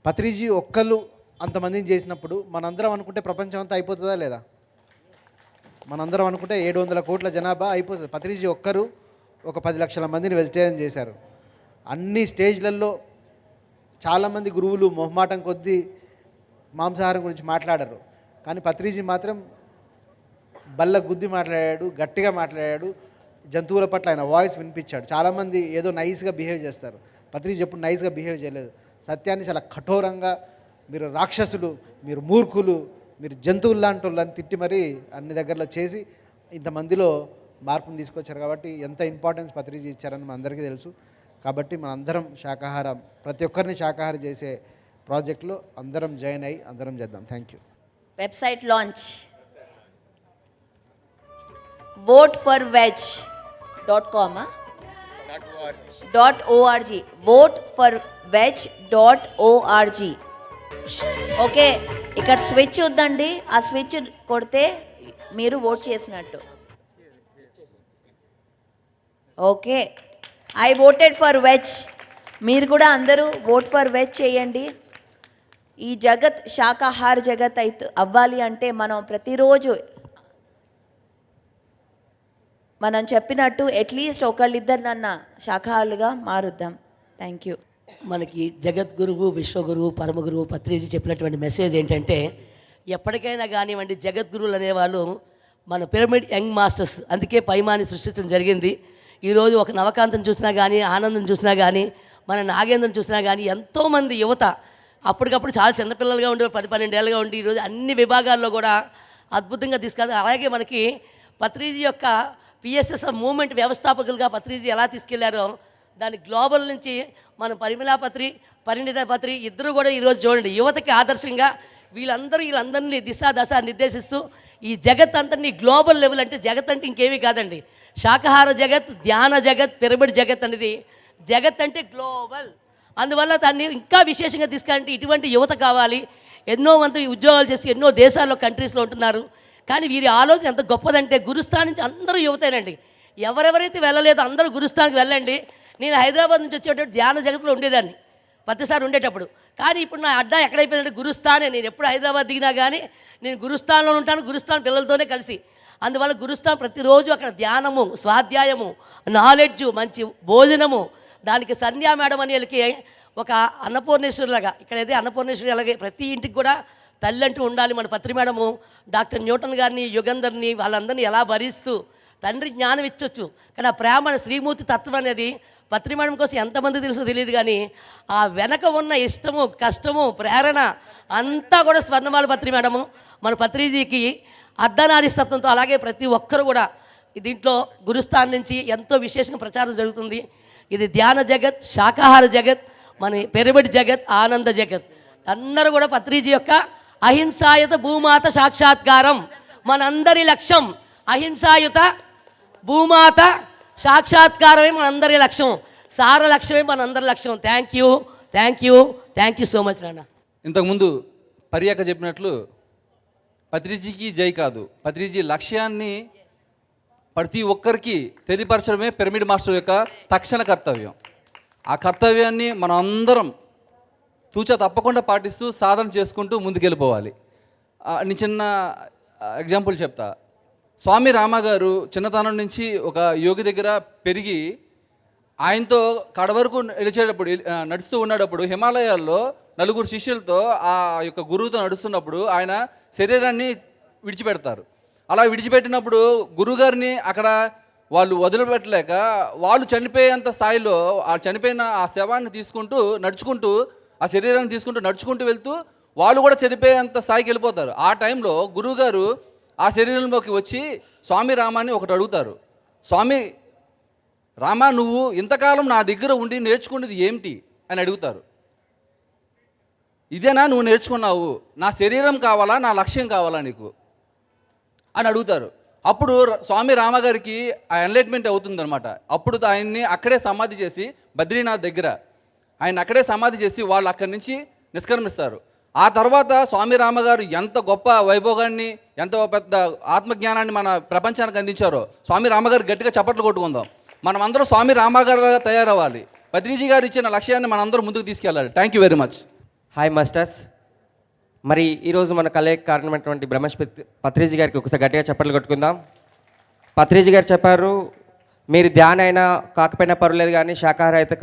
పత్రిజీ ఒక్కళ్ళు అంతమందిని చేసినప్పుడు మనందరం అనుకుంటే ప్రపంచం అంతా అయిపోతుందా లేదా? మనందరం అనుకుంటే 700 కోట్ల జనాభా అయిపోతుంది. పత్రిజీ ఒక్కరు ఒక 10 లక్షల మందిని వెజిటేరియన్ చేశారు. అన్ని స్టేజ్లలో చాలామంది గురువులు మొహమాటం కొద్దీ మాంసాహారం గురించి మాట్లాడారు. కానీ పత్రిజీ మాత్రం బల్ల గుద్ది మాట్లాడాడు, గట్టిగా మాట్లాడాడు. జంతువుల పట్ల ఆయన వాయిస్ వినిపించాడు. చాలామంది ఏదో నైస్గా బిహేవ్ చేస్తారు, పత్రిజీ ఎప్పుడు నైస్గా బిహేవ్ చేయలేదు. సత్యాన్ని చాలా కఠోరంగా, మీరు రాక్షసులు, మీరు మూర్ఖులు, మీరు జంతువులు లాంటి వాళ్ళని తిట్టి మరీ అన్ని దగ్గరలో చేసి ఇంతమందిలో మార్పును తీసుకొచ్చారు. కాబట్టి ఎంత ఇంపార్టెన్స్ పత్రిజీ ఇచ్చారని మన అందరికీ తెలుసు. కాబట్టి మనందరం శాకాహారం, ప్రతి ఒక్కరిని శాకాహారం చేసే ప్రాజెక్ట్లో అందరం జాయిన్ అయ్యి అందరం చేద్దాం. Thank you. Website launch voteforveg.com .org voteforveg.org. Okay, ఇక్కడ స్విచ్ ఉందండి, ఆ స్విచ్ కొడితే మీరు ఓట్ చేసినట్టు. Okay, I voted for veg. మీరు కూడా అందరూ ఓట్ ఫర్ వెజ్ చేయండి. ఈ జగత్ శాకాహార జగత్ అవ్వాలి అంటే మనం ప్రతిరోజు మనం చెప్పినట్టు అట్లీస్ట్ ఒకళ్ళిద్దరినన్నా శాకాహారులుగా మారుద్దాం. Thank you. మనకి జగద్గురువు, విశ్వగురువు, పరమగురువు పత్రిజీ చెప్పినటువంటి మెసేజ్ ఏంటంటే, ఎప్పటికైనా కానివ్వండి జగద్గురువులు అనేవాళ్ళు మన పిరమిడ్ యంగ్ మాస్టర్స్, అందుకే పైమాని సృష్టించడం జరిగింది. ఈరోజు ఒక నవకాంతం చూసినా కానీ, ఆనందం చూసినా కానీ, మన నాగేంద్రం చూసినా కానీ ఎంతోమంది యువత అప్పటికప్పుడు చాలా చిన్నపిల్లలుగా ఉండి 10-12 ఏళ్ళుగా ఉండి ఈరోజు అన్ని విభాగాల్లో కూడా అద్భుతంగా తీసుకెళ్తారు. అలాగే మనకి పత్రిజీ యొక్క పిఎస్ఎస్ఆర్ మూవ్మెంట్ వ్యవస్థాపకులుగా పత్రిజీ ఎలా తీసుకెళ్లారో దాని గ్లోబల్ నుంచి మన పరిణిత పత్రి ఇద్దరు కూడా ఈరోజు చూడండి యువతకి ఆదర్శంగా వీళ్ళందరినీ దశ నిర్దేశిస్తూ ఈ జగత్ అంతని గ్లోబల్ లెవెల్, అంటే జగత్ అంటే ఇంకేమీ కాదండి, శాకాహార జగత్, ధ్యాన జగత్, పిరమిడ్ జగత్ అనేది జగత్ అంటే గ్లోబల్. అందువల్ల దాన్ని ఇంకా విశేషంగా తీసుకెళ్ళాలంటే ఇటువంటి యువత కావాలి. ఎన్నో మంది ఉద్యోగాలు చేసి ఎన్నో దేశాల్లో కంట్రీస్లో ఉంటున్నారు. కానీ వీరి ఆలోచన ఎంత గొప్పదంటే, గురుస్థాన్ నుంచి అందరూ యువతేనండి. ఎవరెవరైతే వెళ్ళలేదో అందరూ గురుస్థాన్కి వెళ్ళండి. నేను హైదరాబాద్ నుంచి వచ్చేటప్పుడు ధ్యాన జగత్లో ఉండేదాన్ని ప్రతిసారి ఉండేటప్పుడు. కానీ ఇప్పుడు నా అడ్డా ఎక్కడైపోయిందంటే గురుస్థానే. నేను ఎప్పుడు హైదరాబాద్ దిగినా కానీ నేను గురుస్థాన్లో ఉంటాను, గురుస్థాన్ పిల్లలతోనే కలిసి. అందువల్ల గురుస్థాన్ ప్రతిరోజు అక్కడ ధ్యానము, స్వాధ్యాయము, నాలెడ్జు, మంచి భోజనము, దానికి సంధ్యా మేడం అని వాళ్ళకి ఒక అన్నపూర్ణేశ్వరులాగా, ఇక్కడైతే అన్నపూర్ణేశ్వరి అలాగే ప్రతి ఇంటికి కూడా తల్లి అంటూ ఉండాలి. మన పత్రి మేడము డాక్టర్ న్యూటన్ గారిని, యుగంధర్ని వాళ్ళందరినీ ఎలా భరిస్తూ తండ్రి జ్ఞానం ఇచ్చొచ్చు. కానీ ఆ ప్రేమ శ్రీమూర్తి తత్వం అనేది పత్రి మేడం కోసం ఎంతమంది తెలుసో తెలియదు. కానీ ఆ వెనక ఉన్న ఇష్టము, కష్టము, ప్రేరణ అంతా కూడా స్వర్ణమాల పత్రి మేడము. మన పత్రిజీకి అర్ధనారీస్తత్వంతో, అలాగే ప్రతి ఒక్కరు కూడా దీంట్లో గురుస్థాన్ నుంచి ఎంతో విశేషంగా ప్రచారం జరుగుతుంది. ఇది ధ్యాన జగత్, శాకాహార జగత్, మన పిరమిడ్ జగత్, ఆనంద జగత్. అందరూ కూడా పత్రిజీ యొక్క అహింసాయుత భూమాత సాక్షాత్కారం మనందరి లక్ష్యం. అహింసాయుత భూమాత సాక్షాత్కారమే మనందరి లక్ష్యం, సార లక్ష్యమే మనందరి లక్ష్యం. Thank you, thank you, thank you so much నాన్న. ఇంతకుముందు పర్యాక చెప్పినట్లు పత్రిజీకి జై కాదు, పత్రిజీ లక్ష్యాన్ని ప్రతి ఒక్కరికి తెలియపరచడమే పిరమిడ్ మాస్టర్ యొక్క తక్షణ కర్తవ్యం. ఆ కర్తవ్యాన్ని మనం అందరం తూచా తప్పకుండా పాటిస్తూ సాధన చేసుకుంటూ ముందుకెళ్ళిపోవాలి. నేను చిన్న ఎగ్జాంపుల్ చెప్తా. స్వామి రామ గారు చిన్నతనం నుంచి ఒక యోగి దగ్గర పెరిగి ఆయనతో కడ వరకు నడుస్తూ ఉన్నప్పుడు హిమాలయాల్లో నలుగురు శిష్యులతో ఆ యొక్క గురువుతో నడుస్తున్నప్పుడు ఆయన శరీరాన్ని విడిచిపెడతారు. అలా విడిచిపెట్టినప్పుడు గురువుగారిని అక్కడ వాళ్ళు వదిలిపెట్టలేక వాళ్ళు చనిపోయేంత స్థాయిలో ఆ చనిపోయిన ఆ శవాన్ని తీసుకుంటూ నడుచుకుంటూ, ఆ శరీరాన్ని తీసుకుంటూ నడుచుకుంటూ వెళ్తూ వాళ్ళు కూడా చనిపోయేంత స్థాయికి వెళ్ళిపోతారు. ఆ టైంలో గురువుగారు ఆ శరీరంలోకి వచ్చి స్వామి రామాని ఒకటి అడుగుతారు. స్వామి రామా, నువ్వు ఇంతకాలం నా దగ్గర ఉండి నేర్చుకున్నది ఏమిటి అని అడుగుతారు. ఇదేనా నువ్వు నేర్చుకున్నావు? నా శరీరం కావాలా, నా లక్ష్యం కావాలా నీకు అని అడుగుతారు. అప్పుడు స్వామి రామగారికి ఆ ఎన్లైట్మెంట్ అవుతుందన్నమాట. అప్పుడు ఆయన్ని అక్కడే సమాధి చేసి బద్రీనాథ్ దగ్గర ఆయన అక్కడే సమాధి చేసి వాళ్ళు అక్కడి నుంచి నిష్క్రమిస్తారు. ఆ తర్వాత స్వామి రామగారు ఎంత గొప్ప వైభోగాన్ని, ఎంత పెద్ద ఆత్మజ్ఞానాన్ని మన ప్రపంచానికి అందించారో స్వామి రామగారు గట్టిగా చప్పట్లు కొట్టుకుందాం. మనం అందరం స్వామి రామగారుగా తయారవ్వాలి. పత్రిజీ గారు ఇచ్చిన లక్ష్యాన్ని మనం అందరం ముందుకు తీసుకెళ్ళాలి. Thank you very much. Hi masters. మరి ఈరోజు మన కలయిక కారణమైనటువంటి బ్రహ్మశ్రీ పత్రిజీ గారికి ఒకసారి గట్టిగా చప్పట్లు కొట్టుకుందాం. పత్రిజీ గారు చెప్పారు, మీరు ధ్యానం అయినా కాకపోయినా పర్వాలేదు కానీ శాకాహార అయితే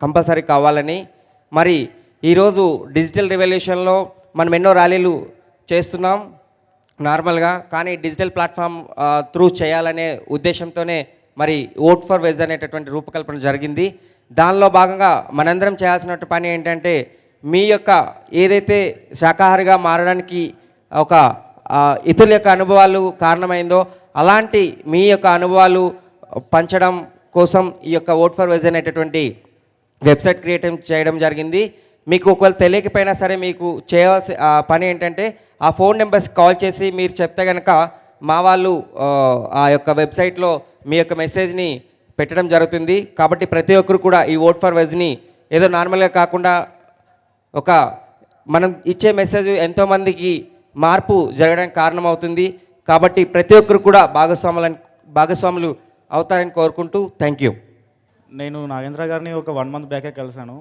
కంపల్సరీ కావాలని. మరి ఈరోజు డిజిటల్ రెవల్యూషన్లో మనం ఎన్నో ర్యాలీలు చేస్తున్నాం నార్మల్గా, కానీ డిజిటల్ ప్లాట్ఫామ్ త్రూ చేయాలనే ఉద్దేశంతోనే మరి ఓట్ ఫర్ వెజ్ అనేటటువంటి రూపకల్పన జరిగింది. దానిలో భాగంగా మనందరం చేయాల్సిన పని ఏంటంటే, మీ యొక్క ఏదైతే శాకాహారిగా మారడానికి ఒక ఇతరుల యొక్క అనుభవాలు కారణమైందో అలాంటి మీ యొక్క అనుభవాలు పంచడం కోసం ఈ యొక్క ఓట్ ఫర్ వెజ్ అనేటటువంటి వెబ్సైట్ క్రియేట్ చేయడం జరిగింది. మీకు ఒకవేళ తెలియకపోయినా సరే మీకు చేయవలసిన పని ఏంటంటే, ఆ ఫోన్ నెంబర్స్ కాల్ చేసి మీరు చెప్తే కనుక మా వాళ్ళు ఆ యొక్క వెబ్సైట్లో మీ యొక్క మెసేజ్ని పెట్టడం జరుగుతుంది. కాబట్టి ప్రతి ఒక్కరు కూడా ఈ ఓట్ ఫర్ వెజ్ని ఏదో నార్మల్గా కాకుండా ఒక మనం ఇచ్చే మెసేజ్ ఎంతోమందికి మార్పు జరగడానికి కారణమవుతుంది. కాబట్టి ప్రతి ఒక్కరు కూడా భాగస్వాములు అవుతారని కోరుకుంటూ థ్యాంక్ యూ. నేను నాగేంద్ర గారిని ఒక 1 month బ్యాకే కలిశాను.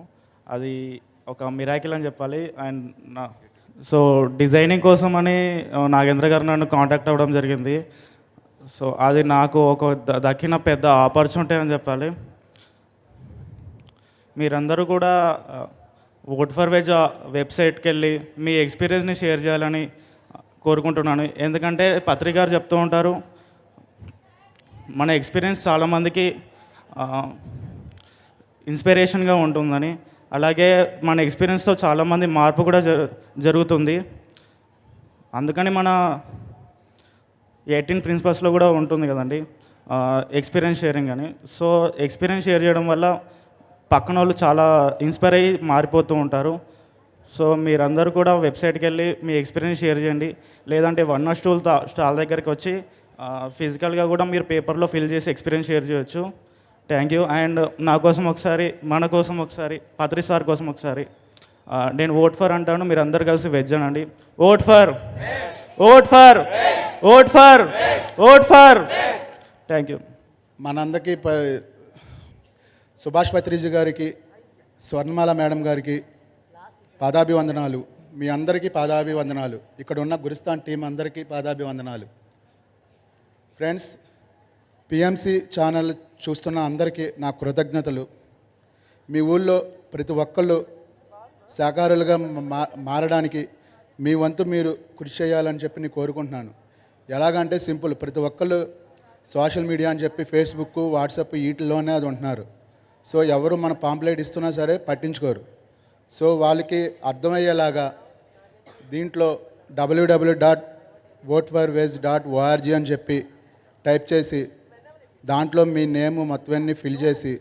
అది ఒక మిరాకిల్ అని చెప్పాలి. అండ్ సో డిజైనింగ్ కోసం అని నాగేంద్ర గారు నన్ను కాంటాక్ట్ అవ్వడం జరిగింది. సో అది నాకు ఒక దక్కిన పెద్ద ఆపర్చునిటీ అని చెప్పాలి. మీరందరూ కూడా ఓట్ ఫర్ వెజ్ వెబ్సైట్కి వెళ్ళి మీ ఎక్స్పీరియన్స్ని షేర్ చేయాలని కోరుకుంటున్నాను. ఎందుకంటే పత్రిక గారు చెప్తూ ఉంటారు, మన ఎక్స్పీరియన్స్ చాలామందికి ఇన్స్పిరేషన్గా ఉంటుందని. అలాగే మన ఎక్స్పీరియన్స్తో చాలామంది మార్పు కూడా జరుగుతుంది. అందుకని మన 18 ప్రిన్సిపల్స్లో కూడా ఉంటుంది కదండి ఎక్స్పీరియన్స్ షేరింగ్ అని. సో ఎక్స్పీరియన్స్ షేర్ చేయడం వల్ల పక్కన వాళ్ళు చాలా ఇన్స్పైర్ అయ్యి మారిపోతూ ఉంటారు. సో మీరందరూ కూడా వెబ్సైట్కి వెళ్ళి మీ ఎక్స్పీరియన్స్ షేర్ చేయండి. లేదంటే వన్ స్టాల్ దగ్గరికి వచ్చి ఫిజికల్గా కూడా మీరు పేపర్లో ఫిల్ చేసి ఎక్స్పీరియన్స్ షేర్ చేయొచ్చు. Thank you. అండ్ నా కోసం ఒకసారి, మన కోసం ఒకసారి, పత్రి సార్ కోసం ఒకసారి నేను ఓట్ ఫర్ అంటాను, మీరు అందరు కలిసి వెజ్ అనండి. Vote for, vote for, vote for, vote for. Thank you. మనందరికీ సుభాష్ పత్రిజీ గారికి, స్వర్ణమాల మేడం గారికి పాదాభివందనాలు. మీ అందరికీ పాదాభివందనాలు. ఇక్కడ ఉన్న గురుస్థాన్ టీం అందరికీ పాదాభివందనాలు. ఫ్రెండ్స్, పిఎంసి ఛానల్ చూస్తున్న అందరికీ నా కృతజ్ఞతలు. మీ ఊళ్ళో ప్రతి ఒక్కళ్ళు శాకాహారులుగా మారడానికి మీ వంతు మీరు కృషి చేయాలని చెప్పి నేను కోరుకుంటున్నాను. ఎలాగంటే సింపుల్, ప్రతి ఒక్కళ్ళు సోషల్ మీడియా అని చెప్పి ఫేస్బుక్, వాట్సాప్ వీటిల్లోనే అది ఉంటున్నారు. సో ఎవరు మన పాంప్లెట్ ఇస్తున్నా సరే పట్టించుకోరు. సో వాళ్ళకి అర్థమయ్యేలాగా దీంట్లో voteforveg.org అని చెప్పి టైప్ చేసి దాంట్లో మీ నేము మొత్తాన్ని ఫిల్ చేసి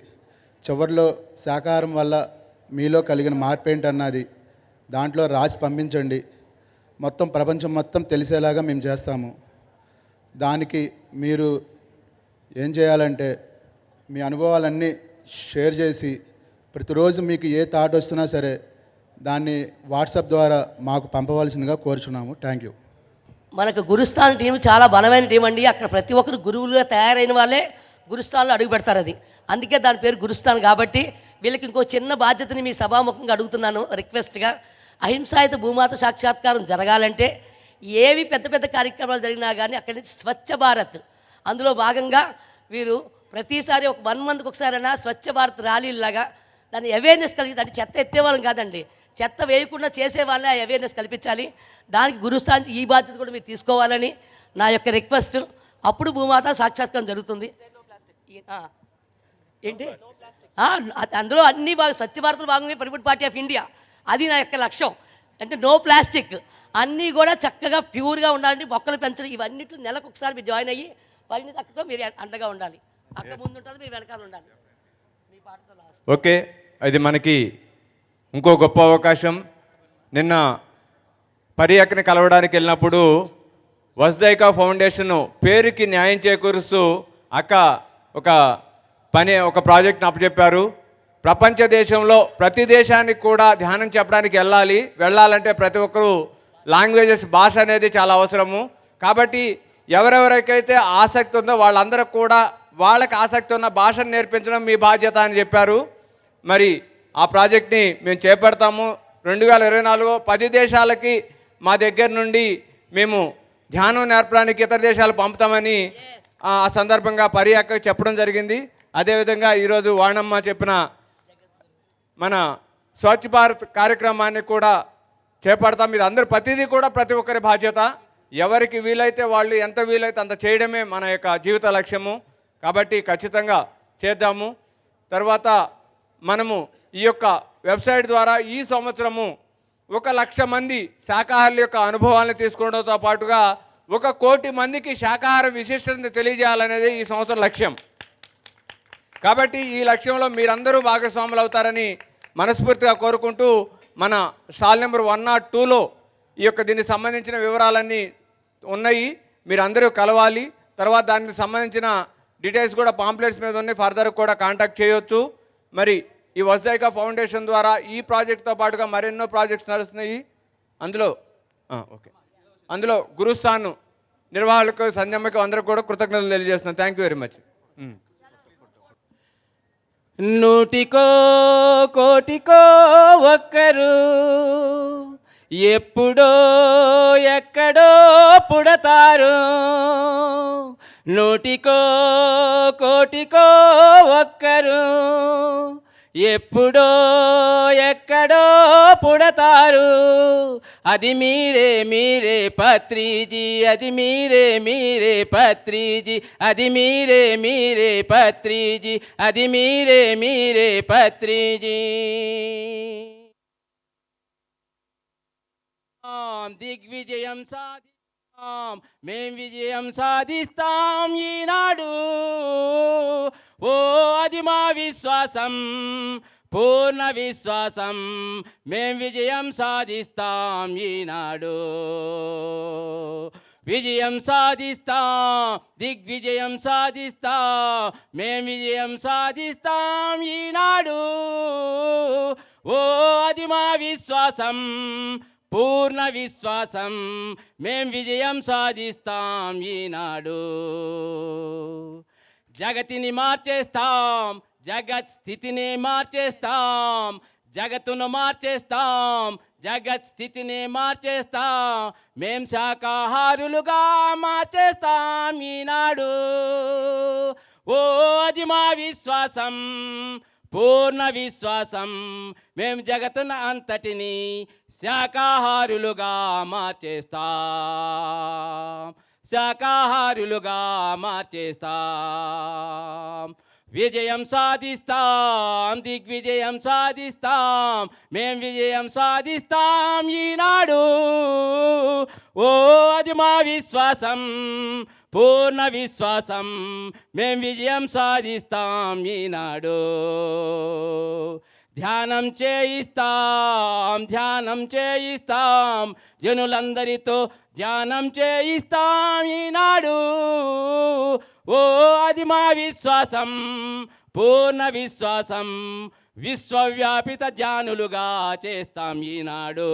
చివరిలో శాకాహారం వల్ల మీలో కలిగిన మార్పు ఏంటన్నది దాంట్లో రాసి పంపించండి. మొత్తం ప్రపంచం మొత్తం తెలిసేలాగా మేము చేస్తాము. దానికి మీరు ఏం చేయాలంటే మీ అనుభవాలన్నీ షేర్ చేసి ప్రతిరోజు మీకు ఏ థాట్ వస్తున్నా సరే దాన్ని వాట్సాప్ ద్వారా మాకు పంపవలసిందిగా కోరుచున్నాము. Thank you. మనకు గురుస్థాన్ టీం చాలా బలమైన టీం అండి. అక్కడ ప్రతి ఒక్కరు గురువులుగా తయారైన వాళ్ళే గురుస్థాన్లో అడుగు పెడతారు. అది అందుకే దాని పేరు గురుస్థాన్. కాబట్టి వీళ్ళకి ఇంకో చిన్న బాధ్యతని మీ సభాముఖంగా అడుగుతున్నాను రిక్వెస్ట్గా. అహింసాయుత భూమాత సాక్షాత్కారం జరగాలంటే ఏవి పెద్ద పెద్ద కార్యక్రమాలు జరిగినా కానీ అక్కడి నుంచి స్వచ్ఛ భారత్ అందులో భాగంగా వీరు ప్రతిసారి ఒక 1 మంత్కి ఒకసారైనా స్వచ్ఛ భారత్ ర్యాలీలాగా దాన్ని అవేర్నెస్ కలిగి, అంటే చెత్త ఎత్తేవాళ్ళం కాదండి, చెత్త వేయకుండా చేసే వాళ్ళని ఆ అవేర్నెస్ కల్పించాలి. దానికి గురుస్థాన్ ఈ బాధ్యత కూడా మీరు తీసుకోవాలని నా యొక్క రిక్వెస్ట్. అప్పుడు భూమాత సాక్షాత్కారం జరుగుతుంది. ఏంటి అందులో అన్ని బాగా స్వచ్ఛ భారత్లో భాగంగా పీపుల్ పార్టీ ఆఫ్ ఇండియా అది నా యొక్క లక్ష్యం. అంటే నో ప్లాస్టిక్, అన్నీ కూడా చక్కగా ప్యూర్గా ఉండాలంటే మొక్కలు పెంచడం, ఇవన్నిట్లు నెలకు ఒకసారి మీరు జాయిన్ అయ్యి పరిణితి అక్కతో మీరు అండగా ఉండాలి. అక్క ముందు ఉంటుంది, మీరు వెనకాల ఉండాలి. మీ పాటతో లాస్ట్. ఓకే, అది మనకి ఇంకో గొప్ప అవకాశం. నిన్న పర్యాకని కలవడానికి వెళ్ళినప్పుడు వజ్దైకా ఫౌండేషన్ పేరుకి న్యాయం చేకూరుస్తూ అక్క ఒక ప్రాజెక్ట్ని అప్పచెప్పారు. ప్రపంచ దేశంలో ప్రతి దేశానికి కూడా ధ్యానం చెప్పడానికి వెళ్ళాలంటే ప్రతి ఒక్కరూ లాంగ్వేజెస్ భాష అనేది చాలా అవసరము. కాబట్టి ఎవరెవరికైతే ఆసక్తి ఉందో వాళ్ళందరూ కూడా వాళ్ళకి ఆసక్తి ఉన్న భాషను నేర్పించడం మీ బాధ్యత అని చెప్పారు. మరి ఆ ప్రాజెక్ట్ని మేము చేపడతాము. 2024 10 దేశాలకి మా దగ్గర నుండి మేము ధ్యానం నేర్పడానికి ఇతర దేశాలు పంపుతామని ఆ సందర్భంగా పర్యాక చెప్పడం జరిగింది. అదేవిధంగా ఈరోజు వాణమ్మ చెప్పిన మన స్వచ్ఛ భారత్ కార్యక్రమాన్ని కూడా చేపడతాం. ఇది అందరూ ప్రతిదీ కూడా ప్రతి ఒక్కరి బాధ్యత. ఎవరికి వీలైతే వాళ్ళు ఎంత వీలైతే అంత చేయడమే మన యొక్క జీవిత లక్ష్యము. కాబట్టి ఖచ్చితంగా చేద్దాము. తర్వాత మనము ఈ యొక్క వెబ్సైట్ ద్వారా ఈ సంవత్సరము 1,00,000 మంది శాకాహారుల యొక్క అనుభవాలను తీసుకోవడంతో పాటుగా 1 కోటి మందికి శాకాహార విశిష్టతను తెలియజేయాలనేది ఈ సంవత్సరం లక్ష్యం. కాబట్టి ఈ లక్ష్యంలో మీరందరూ భాగస్వాములు అవుతారని మనస్ఫూర్తిగా కోరుకుంటూ మన స్టాల్ నెంబర్ 102లో ఈ యొక్క దీనికి సంబంధించిన వివరాలన్నీ ఉన్నాయి, మీరందరూ కలవాలి. తర్వాత దానికి సంబంధించిన డీటెయిల్స్ కూడా పాంప్లెట్స్ మీద ఉన్నాయి, ఫర్దర్ కూడా కాంటాక్ట్ చేయొచ్చు. మరి ఈ వజ్దైకా ఫౌండేషన్ ద్వారా ఈ ప్రాజెక్ట్తో పాటుగా మరెన్నో ప్రాజెక్ట్స్ నడుస్తున్నాయి. అందులో గురుస్థాన్ నిర్వాహకులకు సంధ్యమ్మకి అందరూ కూడా కృతజ్ఞతలు తెలియజేస్తున్నాను. Thank you very much. నూటికో కోటికో ఒక్కరు ఎప్పుడో ఎక్కడో పుడతారు. నూటికో కోటికో ఒక్కరు ఎప్పుడో ఎక్కడో పుడతారు. అది మీరే మీరే పత్రిజీ, అది మీరే మీరే పత్రిజీ, అది మీరే మీరే పత్రిజీ, అది మీరే మీరే పత్రిజీ. దిగ్విజయం సాధిస్తాం, మేం విజయం సాధిస్తాం ఈనాడు. ఓ అది మా విశ్వాసం, పూర్ణ విశ్వాసం, మేం విజయం సాధిస్తాం ఈనాడు. విజయం సాధిస్తాం, దిగ్విజయం సాధిస్తాం, మేం విజయం సాధిస్తాం ఈనాడు. ఓ అది మా విశ్వాసం, పూర్ణ విశ్వాసం, మేం విజయం సాధిస్తాం ఈనాడు. జగతిని మార్చేస్తాం, జగత్ స్థితిని మార్చేస్తాం, జగత్తును మార్చేస్తాం, జగత్ స్థితిని మార్చేస్తాం, మేం శాకాహారులుగా మార్చేస్తాం ఈనాడు. ఓ అది మా విశ్వాసం, పూర్ణ విశ్వాసం, మేము జగత్తున అంతటిని శాకాహారులుగా మార్చేస్తాం, శాకాహారులుగా మార్చేస్తాం. విజయం సాధిస్తాం, దిగ్విజయం సాధిస్తాం, మేం విజయం సాధిస్తాం ఈనాడు. ఓ అది మా విశ్వాసం, పూర్ణ విశ్వాసం, మేం విజయం సాధిస్తాం ఈనాడు. ధ్యానం చేయిస్తాం జనులందరితో ధ్యానం చేయిస్తాం ఈనాడు. ఓ అది మా విశ్వాసం, పూర్ణ విశ్వాసం, విశ్వవ్యాపిత జ్ఞానులుగా చేస్తాం ఈనాడు.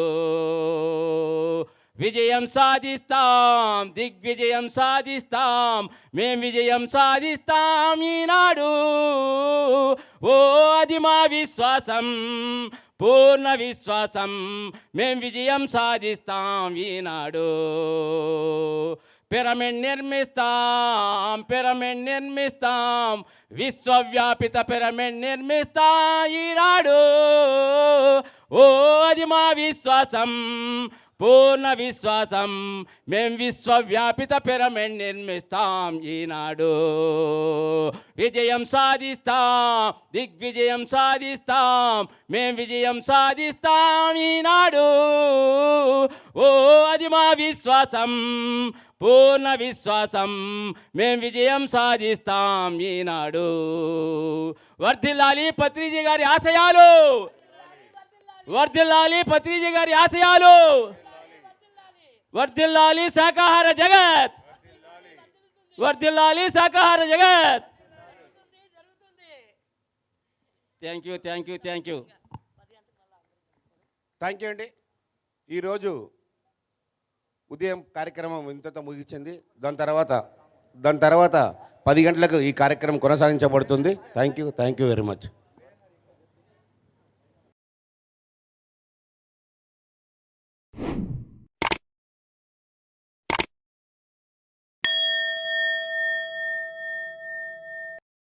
విజయం సాధిస్తాం, దిగ్విజయం సాధిస్తాం, మేం విజయం సాధిస్తాం ఈనాడు. ఓ అది మా విశ్వాసం, పూర్ణ విశ్వాసం, మేం విజయం సాధిస్తాం ఈనాడు. పిరమిడ్ నిర్మిస్తాం, విశ్వవ్యాపిత పిరమిడ్ నిర్మిస్తాం ఈనాడు. ఓ అది మా విశ్వాసం, పూర్ణ విశ్వాసం, మేం విశ్వవ్యాపిత పిరమిడ్ నిర్మిస్తాం ఈనాడు. విజయం సాధిస్తాం, దిగ్విజయం సాధిస్తాం, మేం విజయం సాధిస్తాం ఈనాడు. ఓ అది మా విశ్వాసం, పూర్ణ విశ్వాసం, మేం విజయం సాధిస్తాం ఈనాడు. వర్ధిల్లాలి పత్రిజీ గారి ఆశయాలు, వర్ధిల్లాలి పత్రిజీ గారి ఆశయాలు, వర్ధిల్లాలి శాకాహార జగత్, వర్ధిల్లాలి శాకాహార జగత్. Thank you. థ్యాంక్ యూ అండి. ఈరోజు ఉదయం కార్యక్రమం ఇంతతో ముగించింది. దాని తర్వాత 10 గంటలకు ఈ కార్యక్రమం కొనసాగించబడుతుంది. Thank you very much.